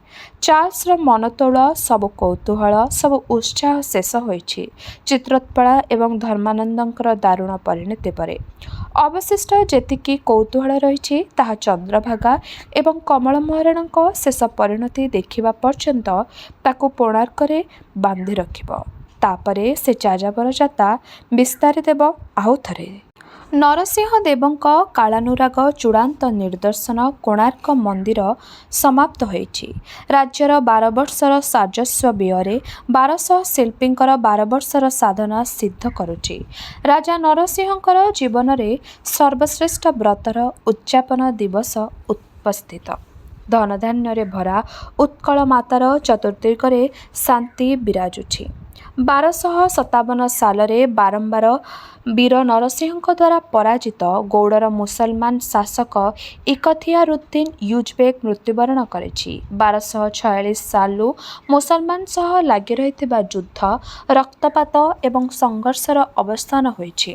ଚାର୍ଲ୍ସର ମନତୋଳ ସବୁ କୌତୂହଳ, ସବୁ ଉତ୍ସାହ ଶେଷ ହୋଇଛି ଚିତ୍ରୋତ୍ପଳା ଏବଂ ଧର୍ମାନନ୍ଦଙ୍କର ଦାରୁଣ ପରିଣତି ପରେ। ଅବଶିଷ୍ଟ ଯେତିକି କୌତୂହଳ ରହିଛି ତାହା ଚନ୍ଦ୍ରଭାଗା ଏବଂ କମଳ ମହାରାଣାଙ୍କ ଶେଷ ପରିଣତି ଦେଖିବା ପର୍ଯ୍ୟନ୍ତ ତାକୁ କୋଣାର୍କରେ ବାନ୍ଧି ରଖିବ। ତାପରେ ସେ ଯାଯାବର ଯାତ୍ରା ବିସ୍ତାରି ଦେବ ଆଉ ଥରେ। ନରସିଂହ ଦେବଙ୍କ କାଳାନୁରାଗ ଚୂଡ଼ାନ୍ତ ନିଦର୍ଶନ କୋଣାର୍କ ମନ୍ଦିର ସମାପ୍ତ ହୋଇଛି। ରାଜ୍ୟର 12 ବର୍ଷର ସାଜସ୍ୱ ବ୍ୟୟରେ 1200 ଶିଳ୍ପୀଙ୍କର 12 ବର୍ଷର ସାଧନା ସିଦ୍ଧ କରୁଛି। ରାଜା ନରସିଂହଙ୍କର ଜୀବନରେ ସର୍ବଶ୍ରେଷ୍ଠ ବ୍ରତର ଉଦ୍ଯାପନ ଦିବସ ଉପସ୍ଥିତ। ଧନଧାନ୍ୟରେ ଭରା ଉତ୍କଳ ମାତାର ଚତୁର୍ଦ୍ଦିଗରେ ଶାନ୍ତି ବିରାଜୁଛି। 1257 ସାଲରେ ବାରମ୍ବାର ବୀର ନରସିଂହଙ୍କ ଦ୍ୱାରା ପରାଜିତ ଗୌଡ଼ର ମୁସଲମାନ ଶାସକ ଇଖତିୟାରୁଦ୍ଦିନ ୟୁଜବେକ୍ ମୃତ୍ୟୁବରଣ କରିଛି। 1246 ସାଲରୁ ମୁସଲମାନ ସହ ଲାଗି ରହିଥିବା ଯୁଦ୍ଧ, ରକ୍ତପାତ ଏବଂ ସଂଘର୍ଷର ଅବସାନ ହୋଇଛି।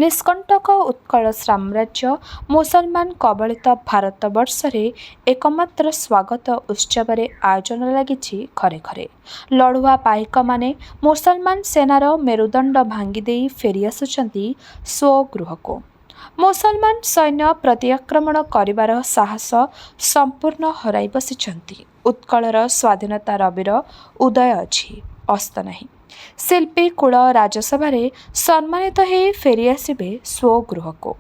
ନିଷ୍କଣ୍ଟକ ଉତ୍କଳ ସାମ୍ରାଜ୍ୟ ମୁସଲମାନ କବଳିତ ଭାରତବର୍ଷରେ ଏକମାତ୍ର ସ୍ୱାଗତ ଉତ୍ସବରେ ଆୟୋଜନ ଲାଗିଛି ଘରେ ଘରେ। ଲଢ଼ୁଆ ପାଇକମାନେ ମୁସଲମାନ ସେନାର ମେରୁଦଣ୍ଡ ଭାଙ୍ଗିଦେଇ ଫେରିଆସୁଛନ୍ତି ସ୍ୱଗୃହକୁ। ମୁସଲମାନ ସୈନ୍ୟ ପ୍ରତ୍ୟାକ୍ରମଣ କରିବାର ସାହସ ସମ୍ପୂର୍ଣ୍ଣ ହରାଇ ବସିଛନ୍ତି। ଉତ୍କଳର ସ୍ୱାଧୀନତା ରବିର ଉଦୟ ଅଛି, ଅସ୍ତ ନାହିଁ। ଶିଳ୍ପୀ କୁଳ ରାଜସଭାରେ ସମ୍ମାନିତ ହୋଇ ଫେରିଆସିବେ ସ୍ୱଗୃହକୁ।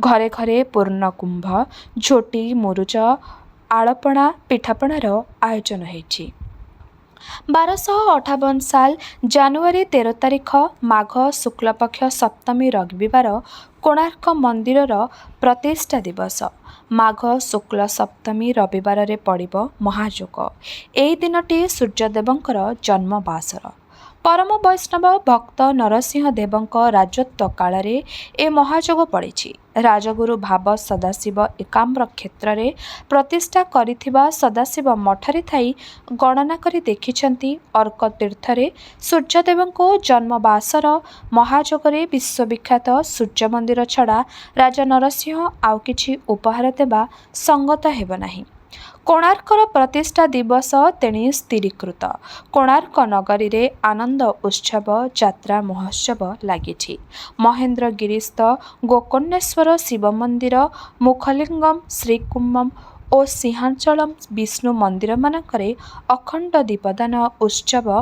ଘରେ ଘରେ ପୂର୍ଣ୍ଣକୁମ୍ଭ, ଝୋଟି, ମୁରୁଜ, ଆଳପଣା, ପିଠାପଣାର ଆୟୋଜନ ହୋଇଛି। 1258 ସାଲ ଜାନୁଆରୀ 13 ତାରିଖ ମାଘ ଶୁକ୍ଳପକ୍ଷ ସପ୍ତମୀ ରବିବାର କୋଣାର୍କ ମନ୍ଦିରର ପ୍ରତିଷ୍ଠା ଦିବସ। ମାଘ ଶୁକ୍ଳ ସପ୍ତମୀ ରବିବାରରେ ପଡ଼ିବ ମହାଯୋଗ। ଏହି ଦିନଟି ସୂର୍ଯ୍ୟଦେବଙ୍କର ଜନ୍ମ ବାସର। परम वैष्णव भक्त नरसिंह देवଙ୍କ राजत्व काଳରେ ए महाजोग पड़िछि। राजगुरु भाव सदाशिव एकाम्र क्षेत्र प्रतिष्ठा करिथिबा सदाशिव मठरे थाई गणना करी देखिछन्ति अर्क तीर्थरे सूर्यदेवଙ୍କୁ जन्मवासर महाजोगरे विश्वविख्यात सूर्य मंदिर छड़ा राजा नरसिंह आउ किछि उपहार देबा संगत हेब नाही। कोणार्कर प्रतिष्ठा दिवस तेणी स्थिरीकृत। कोणार्क नगरी रे आनंद उत्सव यात्रा महोत्सव लगी। महेन्द्रगिरीस्थ गोकर्णेश्वर शिव मंदिर मुखलिंगम श्रीकुंभम और सिंहाचलम विष्णु मंदिर मानकरे अखंड दीपदान उत्सव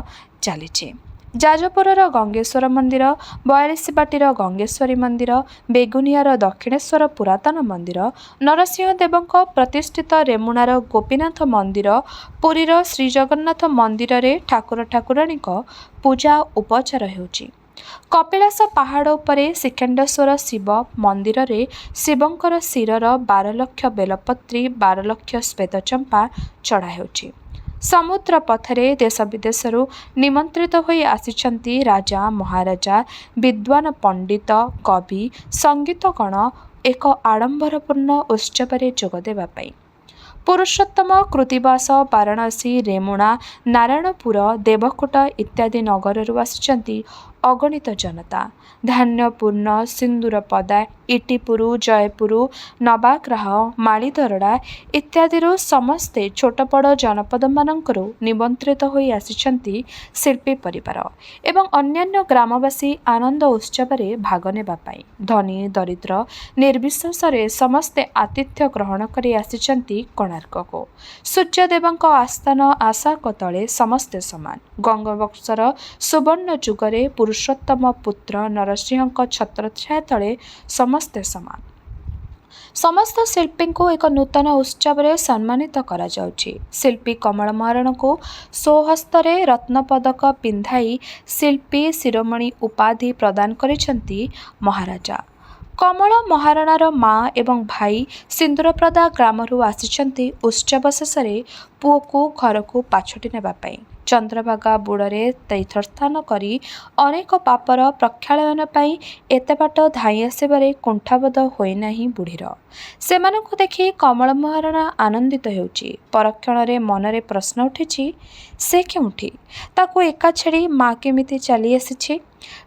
चली। जाजपुरर गंगेश्वर मंदिर, बयालीसबाटीर गंगेश्वरी मंदिर, बेगुनियार दक्षिणेश्वर पुरातन मंदिर, नरसिंहदेवଙ୍କ प्रतिष्ठित रेमुणार गोपीनाथ मंदिर, पुरीर श्रीजगन्नाथ मंदिर रे ठाकुर ठाकुराणी पूजा उपचार हेउछि। कपिलास पहाड़ उपरे शिखंडेश्वर शिव मंदिर रे शिवंकर शिरर 12 लक्ष बेलपत्री 12 लक्ष श्वेतचंपा चढ़ा हेउछि। समुद्र पथरे देश विदेशरू निमंत्रित होई आसिछन्ति राजा महाराजा विद्वान पंडित कवि संगीतगण एक आडंबरपूर्ण उत्सव जोगदेवा पाई। पुरुषोत्तम कृतिवास वाराणसी रेमुणा नारायणपुर देवकोट इत्यादि नगररू आसिछन्ति अगणित जनता। धान्यपूर्ण सिंदूरपदा इटिपुर जयपुर नवाग्राह मालीदरड़ा इत्यादि समस्ते छोट बड़ जनपद मानकरू निमंत्रित होई आसिछन्ति शिल्पी परिवार एवं अन्यान्य ग्रामवासी आनंद उत्सव भाग नेबा पाई। धनी दरिद्र निर्विशेषरे समस्ते आतिथ्य ग्रहण करी आसिछन्ति कोणार्क को। सूर्यदेवଙ୍କ आस्थान आशाक तले समस्ते समान। गंगवंशर सुवर्ण जुगरे पुरुषोत्तम पुत्र नरसिंहଙ୍କ छत्रछाया तले समस्ते समान। समस्त शिल्पी को एक नूतन उत्सव सम्मानित करा जाउछि। शिल्पी कमल महाराणा को स्वहस्ତରେ रत्नपदक पिंधाई शिल्पी शिरोमणि उपाधि प्रदान करिछन्ति महाराजा। कमल महाराणार माँ एवं भाई सिंदूरप्रदा ग्रामरू आसिछन्ति उत्सव शेषे पुओ को घर को पाछोटी नेबा पाई। चंद्रभागा बुड़े तीर्थस्थान करी अनेक पापर प्रक्षालन पाई एते बाट धाई आसबारे कुंठाबोध होई नाही बुढ़ीर। सेमानंकु देखि कमल महाराणा आनंदित हेउछि। परक्षण मनरे प्रश्न उठिछि से केउठी ताकू एका छेड़ी माँ केमिति चली आसिछि।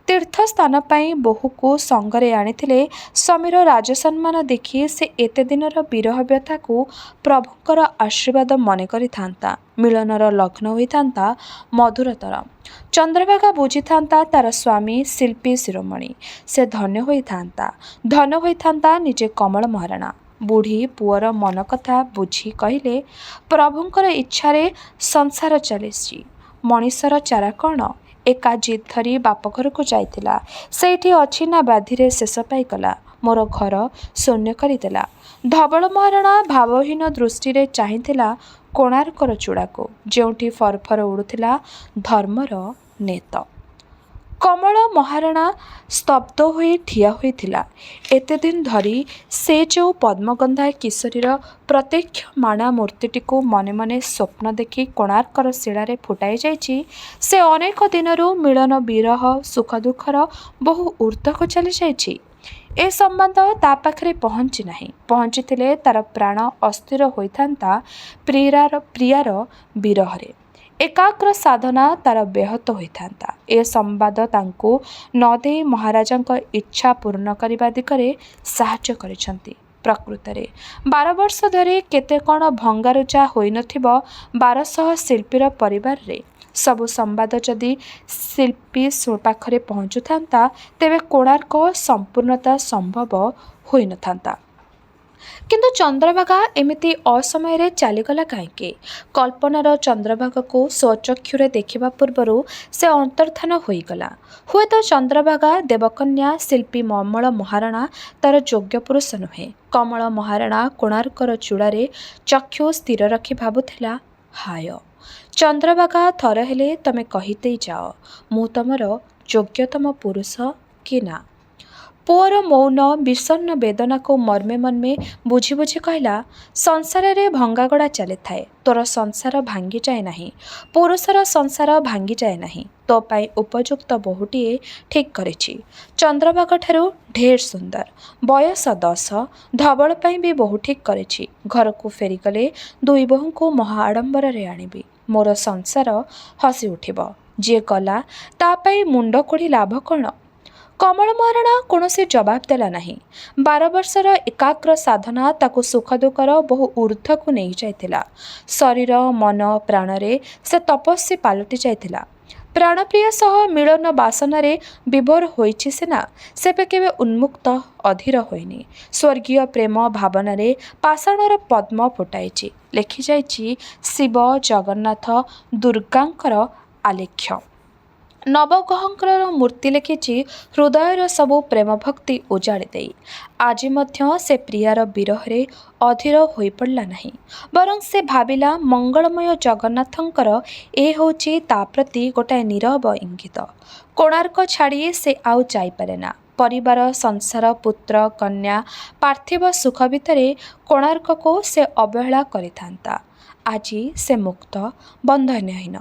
तीर्थस्थान पाई बहु को संगरे आनिथिले समीर राजसम्मान देखि से एते दिनर विरह व्यथा को प्रभुकर आशीर्वाद मन करि थांता। मिलनर लग्न होई थांता मधुरतर। चंद्रभागा बुझी थांता तार स्वामी शिल्पी शिरोमणि। से धन्य होई थांता। धन्य होई थांता निजे कमल महाराणा। बुढ़ी पुअर मन कथा बुझी कहिले प्रभुंकर इच्छारे संसार चलिछि। मनीषर चारा कौन एका जिद धरी बाप घर को जाइतिला। सेठी अछि ना व्याधिरे शेष पाइगला। मोर घर शून्य करदेला। धवल महाराणा भावहीन दृष्टि रे चाहिथिला कोणार्कर चूड़ा को जेउठी फरफर उड़ुथिला धर्मर नेत। कमल महाराणा स्तब्ध होई ठिया होइथिला। एते दिन धरी से जो पद्मगंधा किशोरीर प्रत्यक्ष माणा मूर्तिटी को मने मने स्वप्न देखि कोणार्कर शिलारे फुटाई जाइछि से अनेक दिनरू मिलन विरह सुख दुखर बहु ऊर्ध्वक चली जाइछि। ए संबंध ता पाखरे पहुँची नाही। पहुँचीथिले तार प्राण अस्थिर होइथांता प्रियार विरहरे। एकाग्र साधना तार ब्याहत होइथांता। ए संवाद तांको न दे महाराजांक इच्छा पूर्ण करबा दिगरे साहाय्य करिसंती। प्रकृतरे 12 वर्ष धरी केते कण भंगारुजा होई नथिबो 1200 शिल्पीर परिवार रे। सबु संवाद जदि शिल्पी पाखरे पहुँचुथांता तेबे कोणार्क संपूर्णता संभव होई नथांता। किंतु चंद्रभागा एमिति असमय चलीगला कहीं। कल्पनार चंद्रभागा को स्वचक्षुरे देखा पूर्व से अंतर्धान होईगला। हुए तो चंद्रभागा देवकन्या शिल्पी कमल महाराणा तार योग्य पुरुष नुहे। कमल महाराणा कोणार्कर चूड़ारे चक्षु स्थिर रखी भाबुथिला हाय चंद्रभागा थर हेले तमे कहीते जाओ मु तमर योग्यतम पुरुष कि ना। पुअर मौन विषन्न बेदना को मर्मे मर्मे बुझी बुझी कहला, संसार रे भंगागड़ा चली थाए, तोर संसार भांगी जाए नहीं, पुरुषर संसार भांगी जाए नहीं, तो पाई उपयुक्त बहुटीए ठीक करिछि। चंद्रभागा ठारू ढेर सुंदर, बयस 10, धवल पाई भी बहु ठीक करिछि। घर को फेरीगले दुई बोहू को महा आडंबर रे आनिबी, मोर संसार हसी उठिब। जे गला ता पाई मुंड कोड़ी लाभ कौन? कमल महाराणा कौनसी जवाब देला नहीं। 12 वर्षर एकाग्र साधना ताकू सुख दुखर बहु ऊर्ध्व को नहीं जाइथिला। शरीर मन प्राण रे से तपस्वी पालटि जाइथिला। प्राणप्रिय सह मिलन बासन रे विभोर होइछि सिना, सेबे केबे उन्मुक्त अधीर होइनि। स्वर्गीय प्रेम भावना रे पाषाणर पद्म फुटाइछि, लेखि जाइछि शिव जगन्नाथ दुर्गांकर आलेख्य। नवग्रहଙ୍କର मूर्ति लिखिଛି ହୃଦୟର ସବୁ ପ୍ରେମ ଭକ୍ତି ଉଜାଡ଼ି ଦେଇ। ଆଜି ମଧ୍ୟ ସେ ପ୍ରିୟାର ବିରହରେ ଅଧୀର ହୋଇପଡ଼ିଲା ନାହିଁ, ବରଂ ସେ ଭାବିଲା ମଙ୍ଗଳମୟ ଜଗନ୍ନାଥଙ୍କର ଏ ହେଉଛି ତା ପ୍ରତି ଗୋଟାଏ ନୀରବ ଇଙ୍ଗିତ। କୋଣାର୍କ ଛାଡ଼ି ସେ ଆଉ ଯାଇପାରେ ନା। ପରିବାର ସଂସାର ପୁତ୍ର କନ୍ୟା ପାର୍ଥିବ ସୁଖ ଭିତରେ କୋଣାର୍କକୁ ସେ ଅବହେଳା କରିଥାନ୍ତା। ଆଜି ସେ ମୁକ୍ତ ବନ୍ଧନହୀନ।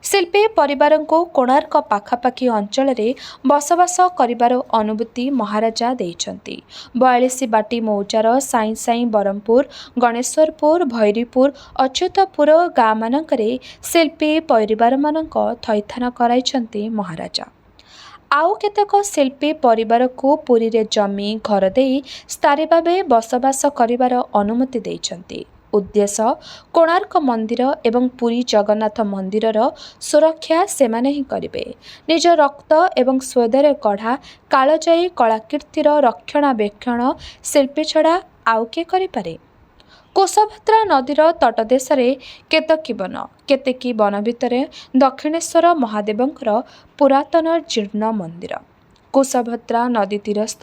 ଶିଳ୍ପୀ ପରିବାରଙ୍କୁ କୋଣାର୍କ ପାଖାପାଖି ଅଞ୍ଚଳରେ ବସବାସ କରିବାର ଅନୁମତି ମହାରାଜା ଦେଇଛନ୍ତି। 42 ବାଟି ମୌଜାର ସାଇଁ ସାଇଁ ବରମପୁର ଗଣେଶ୍ୱରପୁର ଭୈରୀପୁର ଅଚ୍ୟୁତପୁର ଗାଁମାନଙ୍କରେ ଶିଳ୍ପୀ ପରିବାରମାନଙ୍କ ଥଇଥାନ କରାଇଛନ୍ତି ମହାରାଜା। ଆଉ କେତେକ ଶିଳ୍ପୀ ପରିବାରକୁ ପୁରୀରେ ଜମି ଘର ଦେଇ ସ୍ଥାୟୀ ଭାବେ ବସବାସ କରିବାର ଅନୁମତି ଦେଇଛନ୍ତି। ଉଦ୍ଦେଶ୍ୟ କୋଣାର୍କ ମନ୍ଦିର ଏବଂ ପୁରୀ ଜଗନ୍ନାଥ ମନ୍ଦିରର ସୁରକ୍ଷା ସେମାନେ ହିଁ କରିବେ। ନିଜ ରକ୍ତ ଏବଂ ସ୍ୱେଦରେ ଗଢ଼ା କାଳଜୟୀ କଳାକୀର୍ତ୍ତିର ରକ୍ଷଣାବେକ୍ଷଣ ଶିଳ୍ପୀ ଛଡ଼ା ଆଉ କିଏ କରିପାରେ? କୁଶଭଦ୍ରା ନଦୀର ତଟଦେଶରେ କେତକୀ ବନ, କେତେକୀ ବନ ଭିତରେ ଦକ୍ଷିଣେଶ୍ୱର ମହାଦେବଙ୍କର ପୁରାତନ ଜୀର୍ଣ୍ଣ ମନ୍ଦିର। କୁଶଭଦ୍ରା ନଦୀ ତୀରସ୍ଥ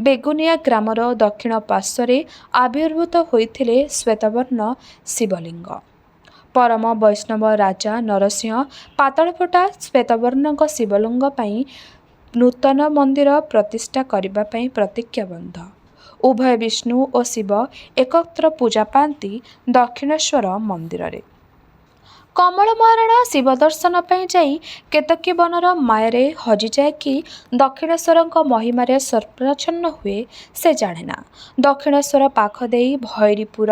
ବେଗୁନିଆ ଗ୍ରାମର ଦକ୍ଷିଣ ପାର୍ଶ୍ୱରେ ଆବିର୍ଭୂତ ହୋଇଥିଲେ ଶ୍ୱେତବର୍ଣ୍ଣ ଶିବଲିଙ୍ଗ। ପରମ ବୈଷ୍ଣବ ରାଜା ନରସିଂହ ପାତାଳଫୁଟା ଶ୍ୱେତବର୍ଣ୍ଣଙ୍କ ଶିବଲିଙ୍ଗ ପାଇଁ ନୂତନ ମନ୍ଦିର ପ୍ରତିଷ୍ଠା କରିବା ପାଇଁ ପ୍ରତିଜ୍ଞାବଦ୍ଧ। ଉଭୟ ବିଷ୍ଣୁ ଓ ଶିବ ଏକତ୍ର ପୂଜା ପାଆନ୍ତି ଦକ୍ଷିଣେଶ୍ୱର ମନ୍ଦିରରେ। କମଳ ମହାରାଣା ଶିବ ଦର୍ଶନ ପାଇଁ ଯାଇ କେତକୀ ବନର ମାୟାରେ ହଜିଯାଏ କି ଦକ୍ଷିଣେଶ୍ୱରଙ୍କ ମହିମାରେ ସର୍ବାଚ୍ଛନ୍ନ ହୁଏ ସେ ଜାଣେନା। ଦକ୍ଷିଣେଶ୍ୱର ପାଖ ଦେଇ ଭୈରୀପୁର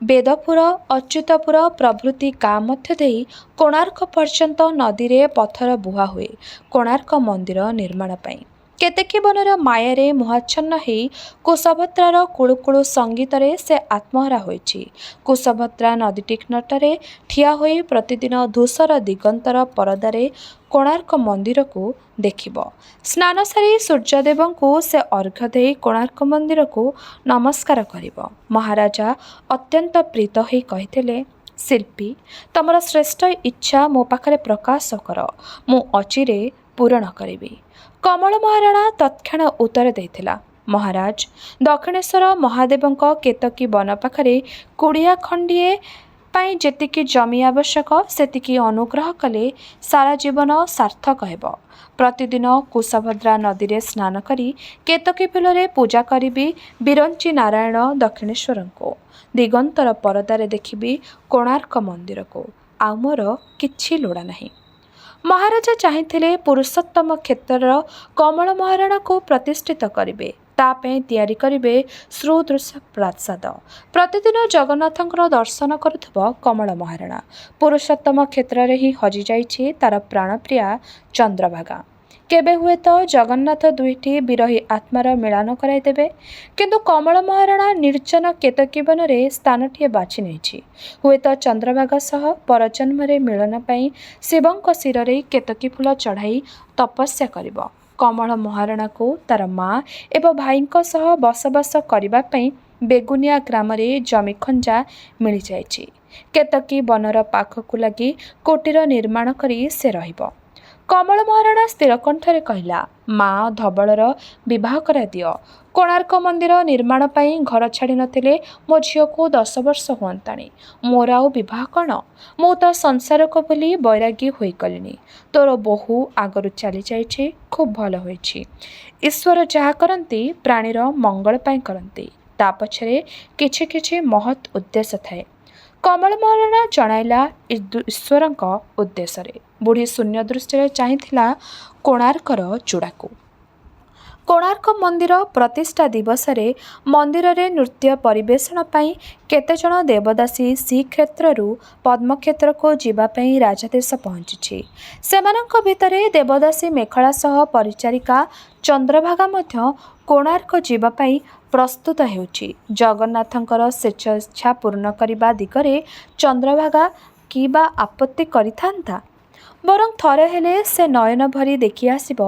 ବେଦପୁର ଅଚ୍ୟୁତପୁର ପ୍ରଭୃତି ଗାଁ ମଧ୍ୟ ଦେଇ କୋଣାର୍କ ପର୍ଯ୍ୟନ୍ତ ନଦୀରେ ପଥର ବୁହା ହୁଏ କୋଣାର୍କ ମନ୍ଦିର ନିର୍ମାଣ ପାଇଁ। କେତକୀ ବନର ମାୟାରେ ମୋହାଚ୍ଛନ୍ନ ହେଇ କୁଶଭଦ୍ରାର କୁଳୁକୁଳୁ ସଙ୍ଗୀତରେ ସେ ଆତ୍ମହରା ହୋଇଛି। କୁଶଭଦ୍ରା ନଦୀଟି ନିକଟରେ ଠିଆ ହୋଇ ପ୍ରତିଦିନ ଧୂସର ଦିଗନ୍ତର ପରଦାରେ କୋଣାର୍କ ମନ୍ଦିରକୁ ଦେଖିବ। ସ୍ନାନ ସାରି ସୂର୍ଯ୍ୟଦେବଙ୍କୁ ସେ ଅର୍ଘ୍ୟ ଦେଇ କୋଣାର୍କ ମନ୍ଦିରକୁ ନମସ୍କାର କରିବ। ମହାରାଜା ଅତ୍ୟନ୍ତ ପ୍ରୀତ ହୋଇ କହିଥିଲେ, ଶିଳ୍ପୀ, ତମର ଶ୍ରେଷ୍ଠ ଇଚ୍ଛା ମୋ ପାଖରେ ପ୍ରକାଶ କର, ମୁଁ ଅଚିରେ ପୂରଣ କରିବି। କମଳ ମହାରାଣା ତତ୍କ୍ଷଣ ଉତ୍ତର ଦେଇଥିଲା, ମହାରାଜ, ଦକ୍ଷିଣେଶ୍ୱର ମହାଦେବଙ୍କ କେତକୀ ବନ ପାଖରେ କୁଡ଼ିଆ ଖଣ୍ଡିଏ ପାଇଁ ଯେତିକି ଜମି ଆବଶ୍ୟକ ସେତିକି ଅନୁଗ୍ରହ କଲେ ସାରା ଜୀବନ ସାର୍ଥକ ହେବ। ପ୍ରତିଦିନ କୁଶଭଦ୍ରା ନଦୀରେ ସ୍ନାନ କରି କେତକୀ ବିଲରେ ପୂଜା କରିବି ବିରଞ୍ଚି ନାରାୟଣ ଦକ୍ଷିଣେଶ୍ୱରଙ୍କୁ। ଦିଗନ୍ତର ପରଦାରେ ଦେଖିବି କୋଣାର୍କ ମନ୍ଦିରକୁ। ଆଉ ମୋର କିଛି ଲୋଡ଼ା ନାହିଁ। ମହାରାଜା ଚାହିଁଥିଲେ ପୁରୁଷୋତ୍ତମ କ୍ଷେତ୍ରର କମଳ ମହାରାଣାକୁ ପ୍ରତିଷ୍ଠିତ କରିବେ। ତା ପାଇଁ ତିଆରି କରିବେ ସୁଦୃଶ୍ୟ ପ୍ରାସାଦ। ପ୍ରତିଦିନ ଜଗନ୍ନାଥଙ୍କର ଦର୍ଶନ କରୁଥିବ କମଳ ମହାରାଣା। ପୁରୁଷୋତ୍ତମ କ୍ଷେତ୍ରରେ ହିଁ ହଜିଯାଇଛି ତାର ପ୍ରାଣପ୍ରିୟା ଚନ୍ଦ୍ରଭାଗା। କେବେ ହୁଏତ ଜଗନ୍ନାଥ ଦୁଇଟି ବିରହୀ ଆତ୍ମାର ମିଳନ କରାଇଦେବେ। କିନ୍ତୁ କମଳ ମହାରାଣା ନିର୍ଜନ କେତକୀ ବନରେ ସ୍ଥାନଟିଏ ବାଛି ନେଇଛି। ହୁଏତ ଚନ୍ଦ୍ରଭାଗା ସହ ପରଜନ୍ମରେ ମିଳନ ପାଇଁ ଶିବଙ୍କ ଶିରରେ କେତକୀ ଫୁଲ ଚଢ଼ାଇ ତପସ୍ୟା କରିବ। କମଳ ମହାରାଣାକୁ ତାର ମା ଏବଂ ଭାଇଙ୍କ ସହ ବସବାସ କରିବା ପାଇଁ ବେଗୁନିଆ ଗ୍ରାମରେ ଜମି ଖଞ୍ଜା ମିଳିଯାଇଛି। କେତକୀ ବନର ପାଖକୁ ଲାଗି କୁଟୀର ନିର୍ମାଣ କରି ସେ ରହିବ। କମଳ ମହାରଣା ସ୍ଥିର କଣ୍ଠରେ କହିଲା, ମା ଧବଳର ବିବାହ କରାଇଦିଅ। କୋଣାର୍କ ମନ୍ଦିର ନିର୍ମାଣ ପାଇଁ ଘର ଛାଡ଼ି ନଥିଲେ ମୋ ଝିଅକୁ 10 ବର୍ଷ ହୁଅନ୍ତାଣି। ମୋର ଆଉ ବିବାହ କ'ଣ? ମୁଁ ତ ସଂସାରକୁ ବୋଲି ବୈରାଗୀ ହୋଇଗଲିଣି। ତୋର ବୋହୂ ଆଗରୁ ଚାଲି ଯାଇଛି, ଖୁବ୍ ଭଲ ହୋଇଛି। ଈଶ୍ୱର ଯାହା କରନ୍ତି ପ୍ରାଣୀର ମଙ୍ଗଳ ପାଇଁ କରନ୍ତି। ତା ପଛରେ କିଛି କିଛି ମହତ୍ ଉଦ୍ଦେଶ୍ୟ ଥାଏ। କମଳ ମହାରଣା ଜଣାଇଲା ଈଶ୍ୱରଙ୍କ ଉଦ୍ଦେଶ୍ୟରେ। ବୁଢ଼ୀ ଶୂନ୍ୟ ଦୃଷ୍ଟିରେ ଚାହିଁଥିଲା କୋଣାର୍କର ଚୂଡ଼ାକୁ। କୋଣାର୍କ ମନ୍ଦିର ପ୍ରତିଷ୍ଠା ଦିବସରେ ମନ୍ଦିରରେ ନୃତ୍ୟ ପରିବେଷଣ ପାଇଁ କେତେଜଣ ଦେବଦାସୀ ଶ୍ରୀକ୍ଷେତ୍ରରୁ ପଦ୍ମକ୍ଷେତ୍ରକୁ ଯିବା ପାଇଁ ରାଜାଦେଶ ପହଞ୍ଚିଛି। ସେମାନଙ୍କ ଭିତରେ ଦେବଦାସୀ ମେଖଳା ସହ ପରିଚାରିକା ଚନ୍ଦ୍ରଭାଗା ମଧ୍ୟ କୋଣାର୍କ ଯିବା ପାଇଁ ପ୍ରସ୍ତୁତ ହେଉଛି। ଜଗନ୍ନାଥଙ୍କର ଶେଷ ଇଚ୍ଛା ପୂର୍ଣ୍ଣ କରିବା ଦିଗରେ ଚନ୍ଦ୍ରଭାଗା କି ବା ଆପତ୍ତି କରିଥାନ୍ତା? ବରଂ ଥରେ ହେଲେ ସେ ନୟନ ଭରି ଦେଖି ଆସିବ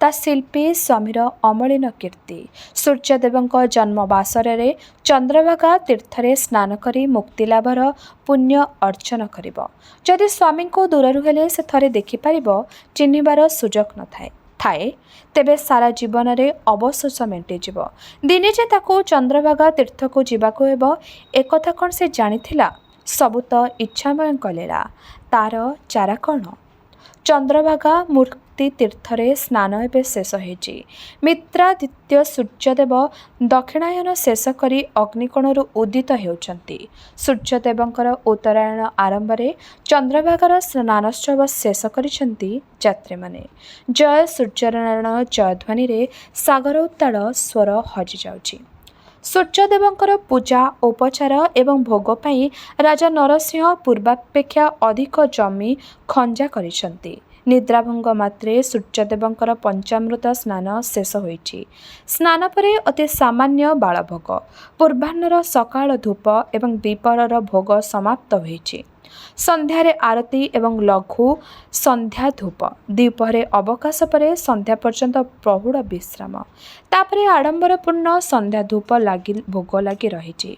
ତା ଶିଳ୍ପୀ ସ୍ୱାମୀର ଅମଳିନ କୀର୍ତ୍ତି। ସୂର୍ଯ୍ୟଦେବଙ୍କ ଜନ୍ମବାସରରେ ଚନ୍ଦ୍ରଭାଗା ତୀର୍ଥରେ ସ୍ନାନ କରି ମୁକ୍ତିଲାଭର ପୁଣ୍ୟ ଅର୍ଜନ କରିବ। ଯଦି ସ୍ୱାମୀଙ୍କୁ ଦୂରରୁ ହେଲେ ସେ ଥରେ ଦେଖିପାରିବ, ଚିହ୍ନିବାର ସୁଯୋଗ ଥାଏ, ତେବେ ସାରା ଜୀବନରେ ଅବଶୋଷ ମେଣ୍ଟିଯିବ। ଦିନେ ଯେ ତାକୁ ଚନ୍ଦ୍ରଭାଗା ତୀର୍ଥକୁ ଯିବାକୁ ହେବ, ଏକଥା କ'ଣ ସେ ଜାଣିଥିଲା? ସବୁ ତ ଇଚ୍ଛାମୟ କଲେଳା, ତାର ଚାରା କ'ଣ? ଚନ୍ଦ୍ରଭାଗା ମୁକ୍ତି ତୀର୍ଥରେ ସ୍ନାନ ଏବେ ଶେଷ ହୋଇଛି। ମିତ୍ରାଦିତ୍ୟ ସୂର୍ଯ୍ୟଦେବ ଦକ୍ଷିଣାୟନ ଶେଷ କରି ଅଗ୍ନିକୋଣରୁ ଉଦିତ ହେଉଛନ୍ତି। ସୂର୍ଯ୍ୟଦେବଙ୍କର ଉତ୍ତରାୟଣ ଆରମ୍ଭରେ ଚନ୍ଦ୍ରଭାଗାର ସ୍ନାନୋତ୍ସବ ଶେଷ କରିଛନ୍ତି ଯାତ୍ରୀମାନେ। ଜୟ ସୂର୍ଯ୍ୟନାରାୟଣ ଜୟଧ୍ୱନିରେ ସାଗର ଉତ୍ତାଳ ସ୍ୱର ହଜିଯାଉଛି। ସୂର୍ଯ୍ୟଦେବଙ୍କର ପୂଜା ଉପଚାର ଏବଂ ଭୋଗ ପାଇଁ ରାଜା ନରସିଂହ ପୂର୍ବାପେକ୍ଷା ଅଧିକ ଜମି ଖଞ୍ଜା କରିଛନ୍ତି। ନିଦ୍ରାଭଙ୍ଗ ମାତ୍ରେ ସୂର୍ଯ୍ୟଦେବଙ୍କର ପଞ୍ଚାମୃତ ସ୍ନାନ ଶେଷ ହୋଇଛି। ସ୍ନାନ ପରେ ଅତି ସାମାନ୍ୟ ବାଳଭୋଗ, ପୂର୍ବାହ୍ନର ସକାଳ ଧୂପ ଏବଂ ଦ୍ୱିପହରର ଭୋଗ ସମାପ୍ତ ହୋଇଛି। ସନ୍ଧ୍ୟାରେ ଆରତି ଏବଂ ଲଘୁ ସନ୍ଧ୍ୟା ଧୂପ, ଦ୍ୱିପହରେ ଅବକାଶ ପରେ ସନ୍ଧ୍ୟା ପର୍ଯ୍ୟନ୍ତ ପ୍ରୌଢ଼ ବିଶ୍ରାମ। ତାପରେ ଆଡ଼ମ୍ବରପୂର୍ଣ୍ଣ ସନ୍ଧ୍ୟା ଧୂପ ଭୋଗ ଲାଗି ରହିଛି।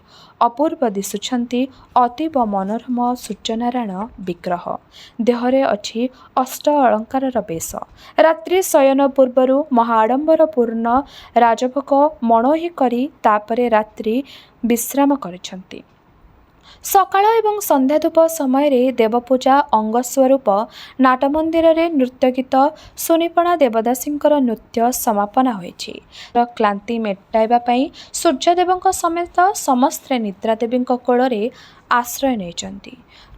ଅପୂର୍ବ ଦିଶୁଛନ୍ତି ଅତୀବ ମନୋରମ ସୂର୍ଯ୍ୟନାରାୟଣ ବିଗ୍ରହ। ଦେହରେ ଅଛି ଅଷ୍ଟ ଅଳଙ୍କାରର ବେଶ। ରାତ୍ରି ଶୟନ ପୂର୍ବରୁ ମହା ଆଡ଼ମ୍ବରପୂର୍ଣ୍ଣ ରାଜଭୋଗ ମଣୋହି କରି ତାପରେ ରାତ୍ରି ବିଶ୍ରାମ କରିଛନ୍ତି। ସକାଳ ଏବଂ ସନ୍ଧ୍ୟା ଧୂପ ସମୟରେ ଦେବପୂଜା ଅଙ୍ଗ ସ୍ୱରୂପ ନାଟମନ୍ଦିରରେ ନୃତ୍ୟଗୀତ ସୁନିପଣା ଦେବଦାସୀଙ୍କର ନୃତ୍ୟ ସମାପନା ହୋଇଛି। କ୍ଳାନ୍ତି ମେଟାଇବା ପାଇଁ ସୂର୍ଯ୍ୟଦେବଙ୍କ ସମେତ ସମସ୍ତେ ନିଦ୍ରାଦେବୀଙ୍କ କୋଳରେ ଆଶ୍ରୟ ନେଇଛନ୍ତି।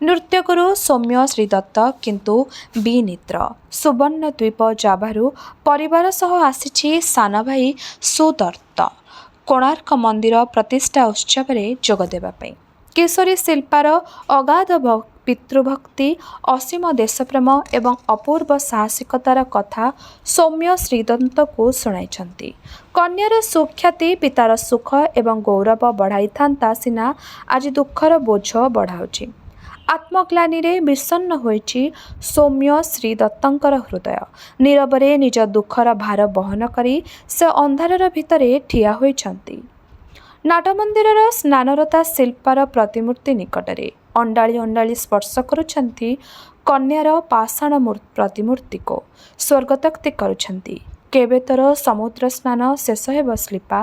ନୃତ୍ୟଗୁରୁ ସୌମ୍ୟ ଶ୍ରୀଦତ୍ତ କିନ୍ତୁ ବିନିଦ୍ର। ସୁବର୍ଣ୍ଣଦ୍ୱୀପ ଜାଭାରୁ ପରିବାର ସହ ଆସିଛି ସାନଭାଇ ସୁଦତ୍ତ କୋଣାର୍କ ମନ୍ଦିର ପ୍ରତିଷ୍ଠା ଉତ୍ସବରେ ଯୋଗ ଦେବା ପାଇଁ। କିଶୋରୀ ଶିଳ୍ପାର ଅଗାଧ ପିତୃଭକ୍ତି, ଅସୀମ ଦେଶପ୍ରେମ ଏବଂ ଅପୂର୍ବ ସାହସିକତାର କଥା ସୌମ୍ୟ ଶ୍ରୀଦତ୍ତଙ୍କୁ ଶୁଣାଇଛନ୍ତି। କନ୍ୟାର ସୁଖ୍ୟାତି ପିତାର ସୁଖ ଏବଂ ଗୌରବ ବଢ଼ାଇଥାନ୍ତା ସିନା, ଆଜି ଦୁଃଖର ବୋଝ ବଢ଼ାଉଛି। ଆତ୍ମଗ୍ଲାନିରେ ବିଷଣ୍ଣ ହୋଇଛି ସୌମ୍ୟ ଶ୍ରୀଦତ୍ତଙ୍କର ହୃଦୟ। ନୀରବରେ ନିଜ ଦୁଃଖର ଭାର ବହନ କରି ସେ ଅନ୍ଧାର ଭିତରେ ଠିଆ ହୋଇଛନ୍ତି। ନାଟମନ୍ଦିରର ସ୍ନାନରତା ଶିଳ୍ପାର ପ୍ରତିମୂର୍ତ୍ତି ନିକଟରେ ଅଣ୍ଡାଳି ଅଣ୍ଡାଳି ସ୍ପର୍ଶ କରୁଛନ୍ତି କନ୍ୟାର ପାଷାଣ ପ୍ରତିମୂର୍ତ୍ତିକୁ। ସ୍ୱର୍ଗତକ୍ତି କରୁଛନ୍ତି। କେବେ ତୋର ସମୁଦ୍ର ସ୍ନାନ ଶେଷ ହେବ ଶିଳ୍ପା?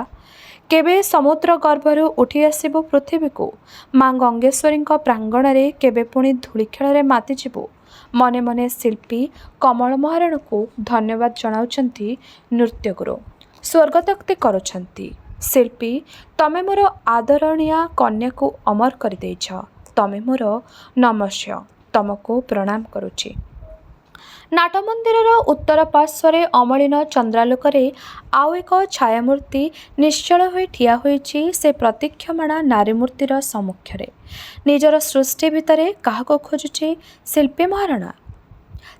କେବେ ସମୁଦ୍ର ଗର୍ଭରୁ ଉଠି ଆସିବୁ ପୃଥିବୀକୁ? ମା ଗଙ୍ଗେଶ୍ୱରୀଙ୍କ ପ୍ରାଙ୍ଗଣରେ କେବେ ପୁଣି ଧୂଳିଖେଳରେ ମାତିଯିବୁ? ମନେ ମନେ ଶିଳ୍ପୀ କମଳ ମହାରଣାକୁ ଧନ୍ୟବାଦ ଜଣାଉଛନ୍ତି ନୃତ୍ୟଗୁରୁ। ସ୍ୱର୍ଗତକ୍ତି କରୁଛନ୍ତି। ଶିଳ୍ପୀ, ତମେ ମୋର ଆଦରଣୀୟା କନ୍ୟାକୁ ଅମର କରିଦେଇଛ। ତମେ ମୋର ନମସ୍ୟ। ତମକୁ ପ୍ରଣାମ କରୁଛି। ନାଟମନ୍ଦିରର ଉତ୍ତର ପାର୍ଶ୍ୱରେ ଅମଳିନ ଚନ୍ଦ୍ରାଲୋକରେ ଆଉ ଏକ ଛାୟାମୂର୍ତ୍ତି ନିଶ୍ଚଳ ହୋଇ ଠିଆ ହୋଇଛି ସେ ପ୍ରତୀକ୍ଷମାଣା ନାରୀମୂର୍ତ୍ତିର ସମ୍ମୁଖରେ। ନିଜର ସୃଷ୍ଟି ଭିତରେ କାହାକୁ ଖୋଜୁଛି ଶିଳ୍ପୀ ମହାରଣା?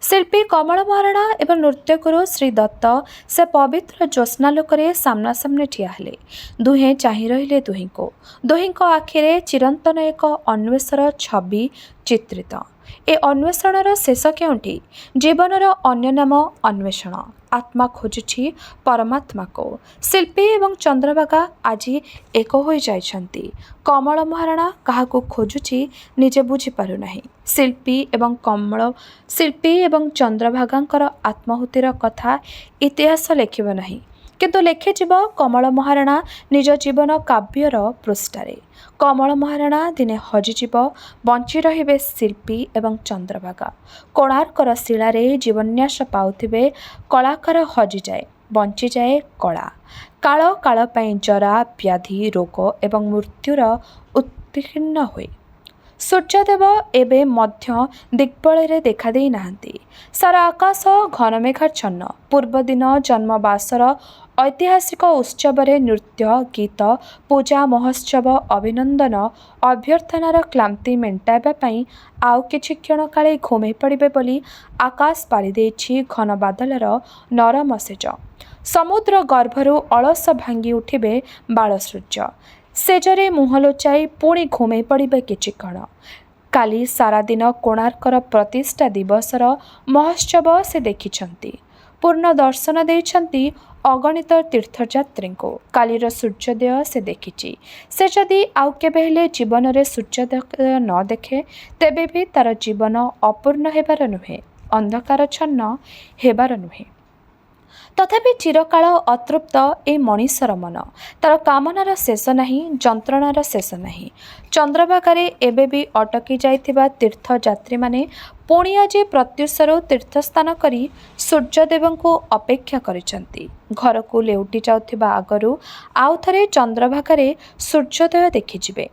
ଶିଳ୍ପୀ କମଳ ମହାରଣା ଏବଂ ନୃତ୍ୟଗୁରୁ ଶ୍ରୀଦତ୍ତ ସେ ପବିତ୍ର ଜ୍ୟୋତ୍ସ୍ନାଲୋକରେ ସାମ୍ନାସାମ୍ନି ଠିଆ ହେଲେ। ଦୁହେଁ ଚାହିଁ ରହିଲେ ଦୁହିଁଙ୍କୁ। ଦୁହିଁଙ୍କ ଆଖିରେ ଚିରନ୍ତନ ଏକ ଅନ୍ୱେଷର ଛବି ଚିତ୍ରିତ। ଏ ଅନ୍ୱେଷଣର ଶେଷ କେଉଁଠି? ଜୀବନର ଅନ୍ୟ ନାମ ଅନ୍ୱେଷଣ। आत्मा खोजुछि परमात्मा को। शिल्पी एवं चंद्रभागा आज एक हो जाइछन्ति। कमल महाराणा काहाकू खोजुछि निजे बुझी पारु नाही। शिल्पी एवं चंद्रभागांकर आत्माहुतिर कथा इतिहास लेखिब नाही, किंतु लेखिजिब कमल महाराणा निज जीवन काव्यर पृष्ठारे। कमल महाराणा दिने हजिजिब, बंची रहिबे शिल्पी एवं चंद्रभागा। कोणार्कर शिलारे जीवन्यास पाउथिबे कलाकार हजिजाए, बंची जाए कला। काल काल पई जरा, व्याधि, रोग एवं मृत्युर उत्तीर्ण हुए। सूर्यदेव एबे मध्य दिग्बଳରେ देखा देई नाहांती। सारा आकाश घनमेघाच्छन्न। पूर्वदिन जन्मवासर ऐतिहासिक उत्सवरे नृत्य, गीत, पूजा, महोत्सव, अभिनंदन, अभ्यर्थनार क्लांति मेंटाइबा पई आउ किछि क्षण काले घुमे पड़िबे बोली आकाश पारि देछि घन बादलर नरम सेज। समुद्र गर्भरू अलस भांगी उठिबे बालसूर्य। सेजरे मुह लुचाई पुणी घुमे पड़िबे किछि क्षण। काली सारा दिन कोणार्कर प्रतिष्ठा दिवसर महोत्सव से देखिछन्ति। पूर्ण दर्शन देइछन्ति अगणित तीर्थयात्री को। कालीर सूर्योदय से देखिछि। से जदि आउ केबे हेले जीवन रे सूर्योदय न देखे तेबे भी तार जीवन अपूर्ण हेबार नुहे, अंधकारच्छन्न हेबार नुहे। तथापि चिरकाल अतृप्त ए मनीषर मन। तार कामनार शेष नाही, जंत्रणार शेष नाही। चंद्रभागारे एबे भी अटकी जाइथिबा तीर्थयात्री माने पुणी आज प्रत्युषरू तीर्थस्थान करी सूर्यदेवଙ୍କୁ अपेक्षा करिसंती। घर को लेउटी जाउथिबा आगरू आउ थरे चंद्रभागारे सूर्योदय देखिजिबे।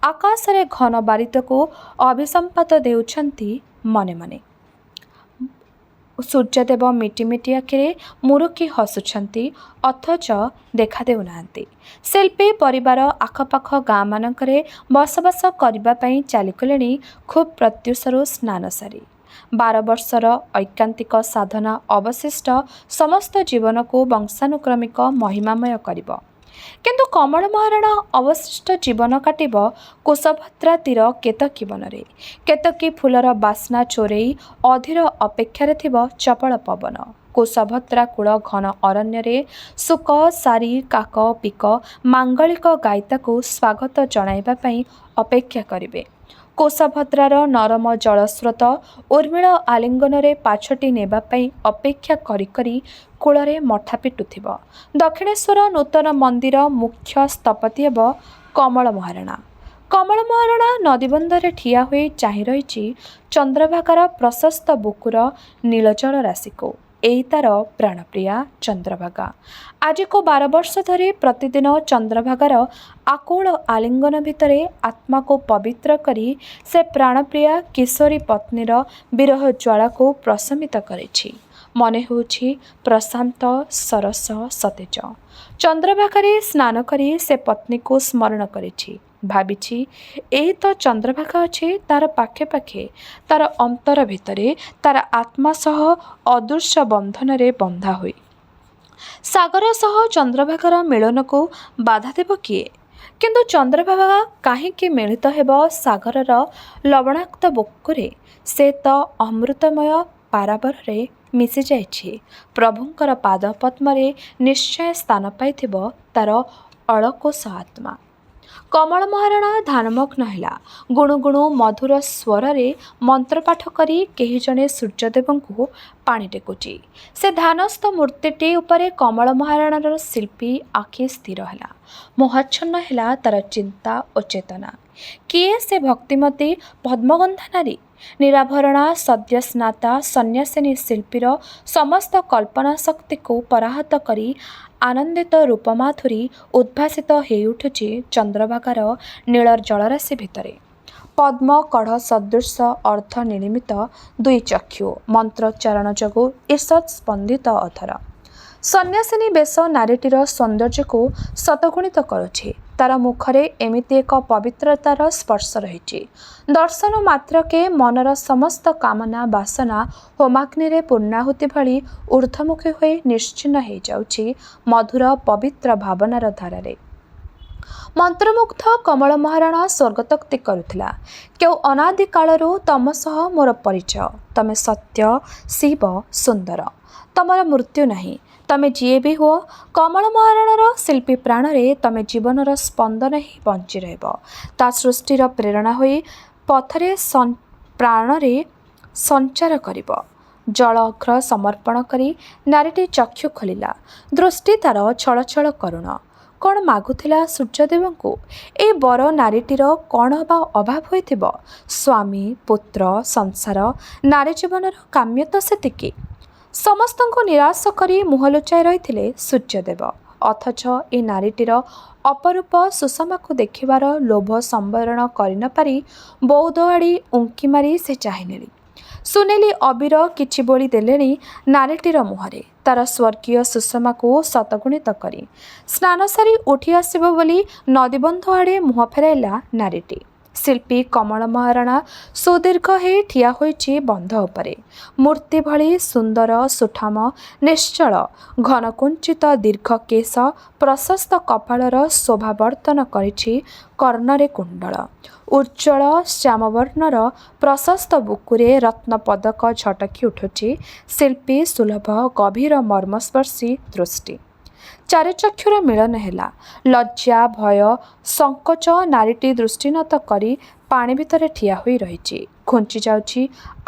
आकाशरे घन बारितको अभिसंपात देउछंती मने मने। सूर्यदेव मिटिमिटी आखिरे मुरुकी हसुछंती, अथच देखा देउनाहांती। शिल्पी परिवार आखपाख गाँ मानकरे बसबास करबा पई चालिकलेणी खूब प्रत्युषरू स्नान सारी। 12 वर्षर ऐकांतिक साधना अवशिष्ट समस्त जीवन को वंशानुक्रमिक महिमामय करिब। किंतु कमल महाराणा अवशिष्ट जीवन काटिब कुशभद्रा तीर केतकी वनरे। केतकी फूलर बास्ना चोरेई अधीर अपेक्षार थिब चपल पवन। कुशभद्रा कूल घन अरण्य सुक, सारी, काक, पिक, मांगलिक गायताକୁ स्वागत जणाइबा पई अपेक्षा करिबे। कुशभद्रार नरम जलस्रोत उर्मिल आलिंगନରେ पाछटी नेबा पई अपेक्षा करी करी कूଳରେ मठा पिटुथिब। दक्षिणेश्वर नूतन मंदिर मुख्य स्थपति हेब कमल महाराणा। कमल महाराणा नदीबंधरे ठिया होई चाहि रहिछि चंद्रभागार प्रशस्त बुकुर नीलजल राशि को। एई तार प्राणप्रिया चंद्रभागा। आज को 12 वर्ष धरी प्रतिदिन चंद्रभागार आकुल आलिंगन भितरे आत्मा को पवित्र करी से प्राणप्रिया किशोरी पत्नीर विरह ज्वाला को प्रशमित करेछि। मने होछि प्रशांत, सरस, सतेज। चंद्रभागारे स्नान करी से पत्नी को स्मरण करेछि। भाविछि एई तो चंद्रभागा अछि तार पाखे पाखे, तार अंतर भितरे तार आत्मा सह अदृश्य बंधन रे बंधा होई। सागर सह चंद्रभागार मिलन को बाधा देव किए? किंतु चंद्रभागा काहींकि मिलित हेब सागरर लवणाक्त बुकुरे? से तो अमृतमय पारावरे मिशि जाइछि। प्रभुंकर पाद पद्मरे निश्चय स्थान पाइथिब तार अलकोष आत्मा। कमल महाराणा ध्यानमग्न हेला। गुणु गुणु मधुर स्वर रे मंत्रपाठ करी केही जने सूर्यदेवଙ୍କୁ पाणी टेकुची। से ध्यानस्थ मूर्तिटी उपरे कमल महाराणार शिल्पी आखि स्थिर हेला। मोहाच्छन्न हेला तार चिंता और चेतना। किए से भक्तिमती पद्मगंधा नारी? निराभरणा सद्य स्नाता सन्यासिनी शिल्पीर समस्त कल्पना शक्ति को पराहत करी आनंदित रूपमाधुरी उद्भासित हो उठुची चंद्रभागार नील जलराशि भितरे। पद्म कढ़ सदृश अर्थ निर्मित दुई चक्षु, मंत्रोच्चारण जोगु ईषत् स्पंदित अधर। सन्यासिनी बेश नारीटीर सौंदर्य को शतगुणित करुछि। तार मुखरे एमिति एक पवित्रतार स्पर्श रही। दर्शन मात्रके मनर समस्त कामना बासना होमाग्नि पूर्णाहुति भली ऊर्ध्वमुखी होई निश्चिन्न हो जाउछि मधुर पवित्र भावनार धारारे। मंत्रमुग्ध कमल महाराणा स्वर्गतक्ति करुथिला। केउ अनादि कालरू तम सह मोर परिचय। तमे सत्य, शिव, सुंदर। ତମର ମୃତ୍ୟୁ ନାହିଁ। ତମେ ଯିଏ ବି ହୁଅ, କମଳ ମହାରଣାର ଶିଳ୍ପୀ ପ୍ରାଣରେ ତମେ ଜୀବନର ସ୍ପନ୍ଦନ ହିଁ ବଞ୍ଚି ରହିବ। ତା ସୃଷ୍ଟିର ପ୍ରେରଣା ହୋଇ ପଥରେ ପ୍ରାଣରେ ସଞ୍ଚାର କରିବ। ଜଳ ଅଘ୍ର ସମର୍ପଣ କରି ନାରୀଟି ଚକ୍ଷୁ ଖୋଲିଲା। ଦୃଷ୍ଟି ତାର ଛଳଛଳ କରୁଣ। କ'ଣ ମାଗୁଥିଲା ସୂର୍ଯ୍ୟଦେବଙ୍କୁ? ଏ ବର ନାରୀଟିର କ'ଣ ବା ଅଭାବ ହୋଇଥିବ? ସ୍ୱାମୀ, ପୁତ୍ର, ସଂସାର, ନାରୀ ଜୀବନର କାମ୍ୟ ତ ସେତିକି। ସମସ୍ତଙ୍କୁ ନିରାଶ କରି ମୁହଁ ଲୁଚାଇ ରହିଥିଲେ ସୂର୍ଯ୍ୟଦେବ। ଅଥଚ ଏ ନାରୀଟିର ଅପରୂପ ସୁଷମାକୁ ଦେଖିବାର ଲୋଭ ସମ୍ବରଣ କରି ନ ପାରି ବଉଦ ଆଡ଼ି ଉଙ୍କି ମାରି ସେ ଚାହିଁନେଲେ। ସୁନେଲି ଅବିର କିଛି ବୋଳି ଦେଲେଣି ନାରୀଟିର ମୁହଁରେ। ତାର ସ୍ୱର୍ଗୀୟ ସୁଷମାକୁ ଶତଗୁଣିତ କରି ସ୍ନାନ ସାରି ଉଠି ଆସିବ ବୋଲି ନଦୀବନ୍ଧ ଆଡ଼େ ମୁହଁ ଫେରାଇଲା ନାରୀଟି। ଶିଳ୍ପୀ କମଳ ମହାରଣା ସୁଦୀର୍ଘ ହେଇ ଠିଆ ହୋଇଛି ବନ୍ଧ ଉପରେ। ମୂର୍ତ୍ତି ଭଳି ସୁନ୍ଦର, ସୁଠାମ, ନିଶ୍ଚଳ, ଘନକୁଞ୍ଚିତ ଦୀର୍ଘ କେଶ ପ୍ରଶସ୍ତ କପାଳର ଶୋଭାବର୍ଦ୍ଧନ କରିଛି କର୍ଣ୍ଣରେ କୁଣ୍ଡଳ। ଉଜ୍ଜ୍ୱଳ ଶ୍ୟାମବର୍ଣ୍ଣର ପ୍ରଶସ୍ତ ବୁକୁରେ ରତ୍ନ ପଦକ ଝଟକି ଉଠୁଛି ଶିଳ୍ପୀ ସୁଲଭ ଗଭୀର ମର୍ମସ୍ପର୍ଶୀ ଦୃଷ୍ଟି। ଚାରିଚକ୍ଷୁର ମିଳନ ହେଲା। ଲଜ୍ଜା, ଭୟ, ସଙ୍କୋଚ ନାରୀଟି ଦୃଷ୍ଟିନତ କରି ପାଣି ଭିତରେ ଠିଆ ହୋଇ ରହିଛି। ଘୁଞ୍ଚି ଯାଉଛି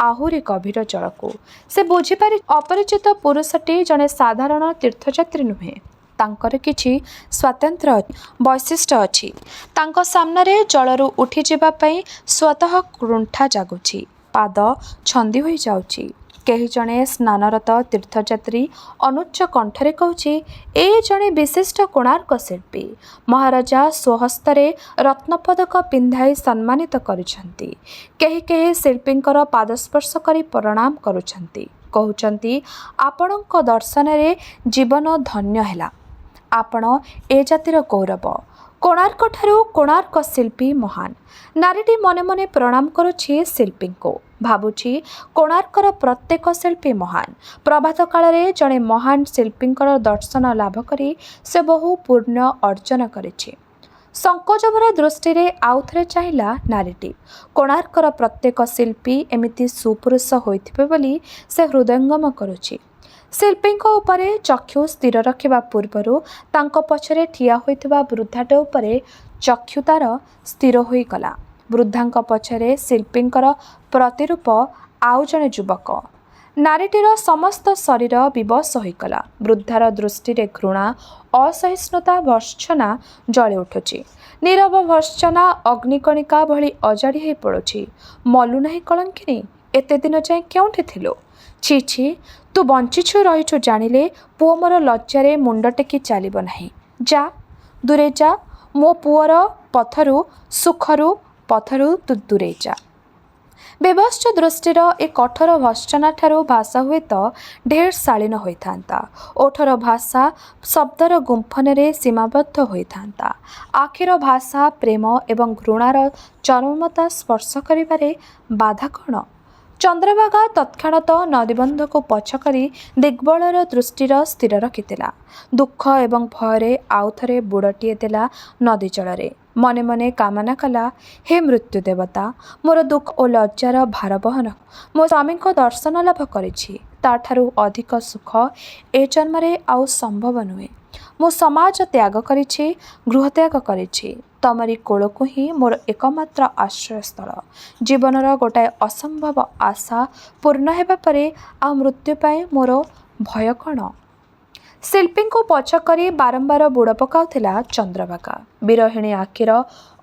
ଆହୁରି ଗଭୀର ଜଳକୁ। ସେ ବୁଝିପାରି ଅପରିଚିତ ପୁରୁଷଟି ଜଣେ ସାଧାରଣ ତୀର୍ଥଯାତ୍ରୀ ନୁହେଁ। ତାଙ୍କର କିଛି ସ୍ୱାତନ୍ତ୍ର୍ୟ ବୈଶିଷ୍ଟ୍ୟ ଅଛି। ତାଙ୍କ ସାମ୍ନାରେ ଜଳରୁ ଉଠିଯିବା ପାଇଁ ସ୍ୱତଃ କୁଣ୍ଠା ଜାଗୁଛି। ପାଦ ଛନ୍ଦି ହୋଇଯାଉଛି। କେହି ଜଣେ ସ୍ନାନରତ ତୀର୍ଥଯାତ୍ରୀ ଅନୁଚ୍ଚ କଣ୍ଠରେ କହୁଛି, ଏ ଜଣେ ବିଶିଷ୍ଟ କୋଣାର୍କ ଶିଳ୍ପୀ। ମହାରାଜା ସ୍ୱହସ୍ତରେ ରତ୍ନପଦକ ପିନ୍ଧାଇ ସମ୍ମାନିତ କରିଛନ୍ତି। କେହି କେହି ଶିଳ୍ପୀଙ୍କର ପାଦସ୍ପର୍ଶ କରି ପ୍ରଣାମ କରୁଛନ୍ତି। କହୁଛନ୍ତି, ଆପଣଙ୍କ ଦର୍ଶନରେ ଜୀବନ ଧନ୍ୟ ହେଲା। ଆପଣ ଏ ଜାତିର ଗୌରବ। କୋଣାର୍କଠାରୁ କୋଣାର୍କ ଶିଳ୍ପୀ ମହାନ। ନାରୀଟି ମନେ ମନେ ପ୍ରଣାମ କରୁଛି ଶିଳ୍ପୀଙ୍କୁ। ଭାବୁଛି, କୋଣାର୍କର ପ୍ରତ୍ୟେକ ଶିଳ୍ପୀ ମହାନ। ପ୍ରଭାତ କାଳରେ ଜଣେ ମହାନ ଶିଳ୍ପୀଙ୍କର ଦର୍ଶନ ଲାଭ କରି ସେ ବହୁ ପୁଣ୍ୟ ଅର୍ଜନ କରିଛି। ସଙ୍କୋଚଭରା ଦୃଷ୍ଟିରେ ଆଉଥରେ ଚାହିଁଲା ନାରୀଟି। କୋଣାର୍କର ପ୍ରତ୍ୟେକ ଶିଳ୍ପୀ ଏମିତି ସୁପୁରୁଷ ହୋଇଥିବେ ବୋଲି ସେ ହୃଦୟଙ୍ଗମ କରୁଛି। ଶିଳ୍ପୀଙ୍କ ଉପରେ ଚକ୍ଷୁ ସ୍ଥିର ରଖିବା ପୂର୍ବରୁ ତାଙ୍କ ପଛରେ ଠିଆ ହୋଇଥିବା ବୃଦ୍ଧାଟେ ଉପରେ ଚକ୍ଷୁ ତାର ସ୍ଥିର ହୋଇଗଲା। ବୃଦ୍ଧାଙ୍କ ପଛରେ ଶିଳ୍ପୀଙ୍କର ପ୍ରତିରୂପ ଆଉ ଜଣେ ଯୁବକ। ନାରୀଟିର ସମସ୍ତ ଶରୀର ବିବଶ ହୋଇଗଲା। ବୃଦ୍ଧାର ଦୃଷ୍ଟିରେ ଘୃଣା, ଅସହିଷ୍ଣୁତା ଭର୍ତ୍ସନା ଜଳି ଉଠୁଛି। ନୀରବ ଭର୍ତ୍ସନା ଅଗ୍ନିକଣିକା ଭଳି ଅଜାଡ଼ି ହୋଇ ପଡ଼ୁଛି। ମଲୁ ନାହିଁ କଳଙ୍କିନୀ, ଏତେ ଦିନ ଯାଏ କେଉଁଠି ଥିଲୁ? ଛି ଛି, ତୁ ବଞ୍ଚିଛୁ ରହିଛୁ ଜାଣିଲେ ପୁଅ ମୋର ଲଜ୍ଜାରେ ମୁଣ୍ଡ ଟେକି ଚାଲିବ ନାହିଁ। ଯା, ଦୂରେଇ ଯା, ମୋ ପୁଅର ପଥରୁ ସୁଖରୁ ପଥରୁ ତୁ ଦୂରେଇ ଯା। ବିଭତ୍ସ ଦୃଷ୍ଟିର ଏ କଠୋର ଭର୍ତ୍ସନାଠାରୁ ଭାଷା ହୁଏତ ଢେର ଶାଳୀନ ହୋଇଥାନ୍ତା। ଓଠର ଭାଷା ଶବ୍ଦର ଗୁମ୍ଫନରେ ସୀମାବଦ୍ଧ ହୋଇଥାନ୍ତା। ଆଖିର ଭାଷା ପ୍ରେମ ଏବଂ ଘୃଣାର ଚରମତା ସ୍ପର୍ଶ କରିବାରେ ବାଧା କ'ଣ? ଚନ୍ଦ୍ରଭାଗା ତତ୍କ୍ଷଣାତ୍ ନଦୀବନ୍ଧକୁ ପଛ କରି ଦିଗ୍ବଳୟର ଦୃଷ୍ଟିର ସ୍ଥିର ରଖିଥିଲା। ଦୁଃଖ ଏବଂ ଭୟରେ ଆଉଥରେ ବୁଡ଼ଟିଏ ଦେଲା ନଦୀ ଜଳରେ। ମନେ ମନେ କାମନା କଲା, ହେ ମୃତ୍ୟୁ ଦେବତା, ମୋର ଦୁଃଖ ଓ ଲଜ୍ଜାର ଭାର ବହନ ମୋ ସ୍ୱାମୀଙ୍କ ଦର୍ଶନ ଲାଭ କରିଛି। ତାଠାରୁ ଅଧିକ ସୁଖ ଏ ଜନ୍ମରେ ଆଉ ସମ୍ଭବ ନୁହେଁ। ମୁଁ ସମାଜ ତ୍ୟାଗ କରିଛି, ଗୃହତ୍ୟାଗ କରିଛି। ତମରି କୋଳକୁ ହିଁ ମୋର ଏକମାତ୍ର ଆଶ୍ରୟସ୍ଥଳ। ଜୀବନର ଗୋଟାଏ ଅସମ୍ଭବ ଆଶା ପୂର୍ଣ୍ଣ ହେବା ପରେ ଆଉ ମୃତ୍ୟୁ ପାଇଁ ମୋର ଭୟ କ'ଣ? ଶିଳ୍ପୀଙ୍କୁ ପଛ କରି ବାରମ୍ବାର ବୁଡ଼ ପକାଉଥିଲା ଚନ୍ଦ୍ରଭାଗା। ବିରହିଣୀ ଆଖିର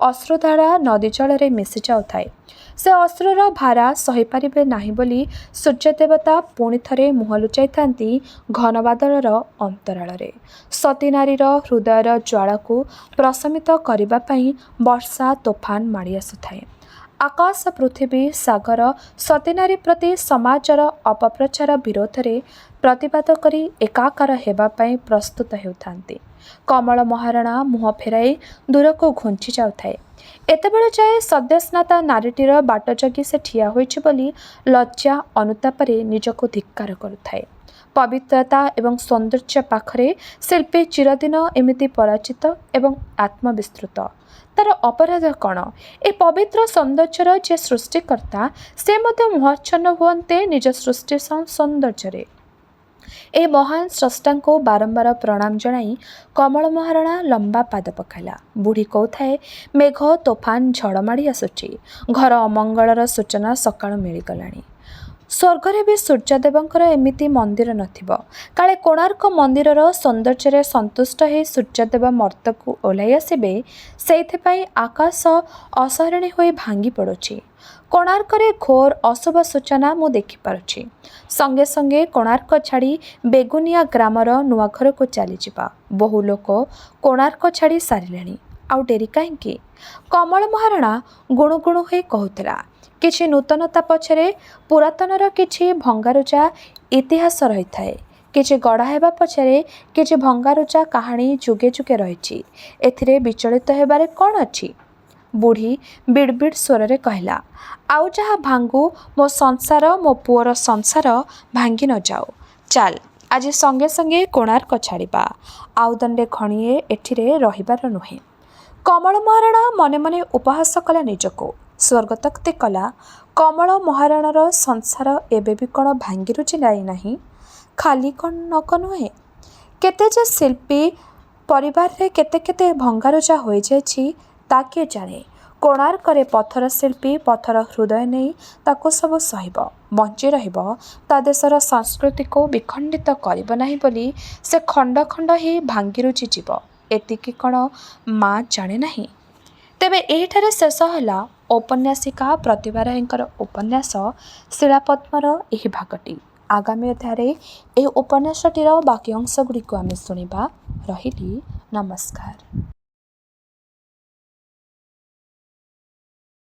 ଅଶ୍ରୁଧାରା ନଦୀ ଜଳରେ ମିଶି ଯାଉଥାଏ। ସେ ଅଶ୍ରୁର ଭାରା ସହିପାରିବେ ନାହିଁ ବୋଲି ସୂର୍ଯ୍ୟଦେବତା ପୁଣି ଥରେ ମୁହଁ ଲୁଚାଇଥାନ୍ତି ଘନ ବାଦଳର ଅନ୍ତରାଳରେ। ସତୀ ନାରୀର ହୃଦୟର ଜ୍ୱାଳାକୁ ପ୍ରଶମିତ କରିବା ପାଇଁ ବର୍ଷା ତୋଫାନ ମାଡ଼ି ଆସୁଥାଏ। ଆକାଶ, ପୃଥିବୀ, ସାଗର ସତୀନାରୀ ପ୍ରତି ସମାଜର ଅପପ୍ରଚାର ବିରୋଧରେ ପ୍ରତିବାଦ କରି ଏକାକାର ହେବା ପାଇଁ ପ୍ରସ୍ତୁତ ହେଉଥାନ୍ତି। କମଳ ମହାରଣା ମୁହଁ ଫେରାଇ ଦୂରକୁ ଘୁଞ୍ଚି ଯାଉଥାଏ। ଏତେବେଳ ଯାଏ ସଦ୍ୟସ୍ନାତା ନାରୀଟିର ବାଟ ଜଗି ସେ ଠିଆ ହୋଇଛି ବୋଲି ଲଜ୍ଜା ଅନୁତାପରେ ନିଜକୁ ଧିକ୍କାର କରୁଥାଏ। ପବିତ୍ରତା ଏବଂ ସୌନ୍ଦର୍ଯ୍ୟ ପାଖରେ ଶିଳ୍ପୀ ଚିରଦିନ ଏମିତି ପରାଜିତ ଏବଂ ଆତ୍ମବିସ୍ମୃତ। ତାର ଅପରାଧ କ'ଣ? ଏ ପବିତ୍ର ସୌନ୍ଦର୍ଯ୍ୟର ଯେ ସୃଷ୍ଟିକର୍ତ୍ତା, ସେ ମଧ୍ୟ ମୋହାଚ୍ଛନ୍ନ ହୁଅନ୍ତେ ନିଜ ସୃଷ୍ଟି ସୌନ୍ଦର୍ଯ୍ୟରେ। ए महान स्रष्टाଙ୍କୁ बारंबार प्रणाम जणाई कमल महाराणा लंबा पाद पकाइला। बुढ़ी कौथाए मेघ तोफान झड़माड़ी आसुची, घर अमंगलर सूचना सकाळु मिलिगलाणी। स्वर्गरे भी सूर्यदेवंकर एमिति मंदिर नथिबो, काले कोणार्क मंदिरर सौंदर्य संतुष्ट हो सूर्यदेव मर्तकु ओह्लाई आसबे, सेइथिपाई आकाश असहरिणी होई भांगी पड़ुछि। कोणार्करे घोर अशुभ सूचना मु देखिपारुछि। संगे संगे कोणार्क छाड़ी बेगुनिया ग्रामर नुआ घर को चलीजा। बहु लोक कोणार्क छाड़ी सारिलेणी, आउ डेरी काहींकी? कमल महाराणा गुणुगुणु होई कहूथिला, किछि नूतनता पछरे पुरातनर किछि भंगारुजा इतिहास रही थाए। किछि गढ़ा हेबा पछरे किछि भंगारुजा कहानी जुगे जुगे रहिछि। एथिरे विचलित हेबारे कौन अछि? बुढ़ी बिड़बिड़ स्वर कहला, आउ जहा भांगू मो संसार, मो पुअर संसार भांगी न जाओ। चल आज संगे संगे कोणार्क छाड़िबा, आउ दंडे खणिए एठिरे रहिबार नुहे। कमल महाराणा मने मने उपहास कला निजको। स्वर्गतक्ति कला, कमल महाराणार संसार एबे भी कौन भांगी रुचि जाई नाही? खाली कौन नक नुहे, केते जे शिल्पी परिवार रे केते केते भंगारुजा हो जाइछि ता किए जाने। कोणार्करे पत्थर शिल्पी पत्थर हृदय नहीं ताको सब सहिब, बंची रहिब, ता देशर संस्कृति को विखंडित करिब नाही बोली से खंड खंड ही भांगी रुचि जीव। एतिकी कौन माँ जाने नाही? तेबे एहिठारे शेष होला औपन्यासिका प्रतिभा रायंकर उपन्यास शिलापद्मर एही भागटी। आगामी अध्याୟରେ ଏହି ଉପନ୍ୟାସଟିର ବାକି ଅଂଶ ଗୁଡ଼ିକୁ ଆମେ ଶୁଣିବା। ରହିଲି, ନମସ୍କାର।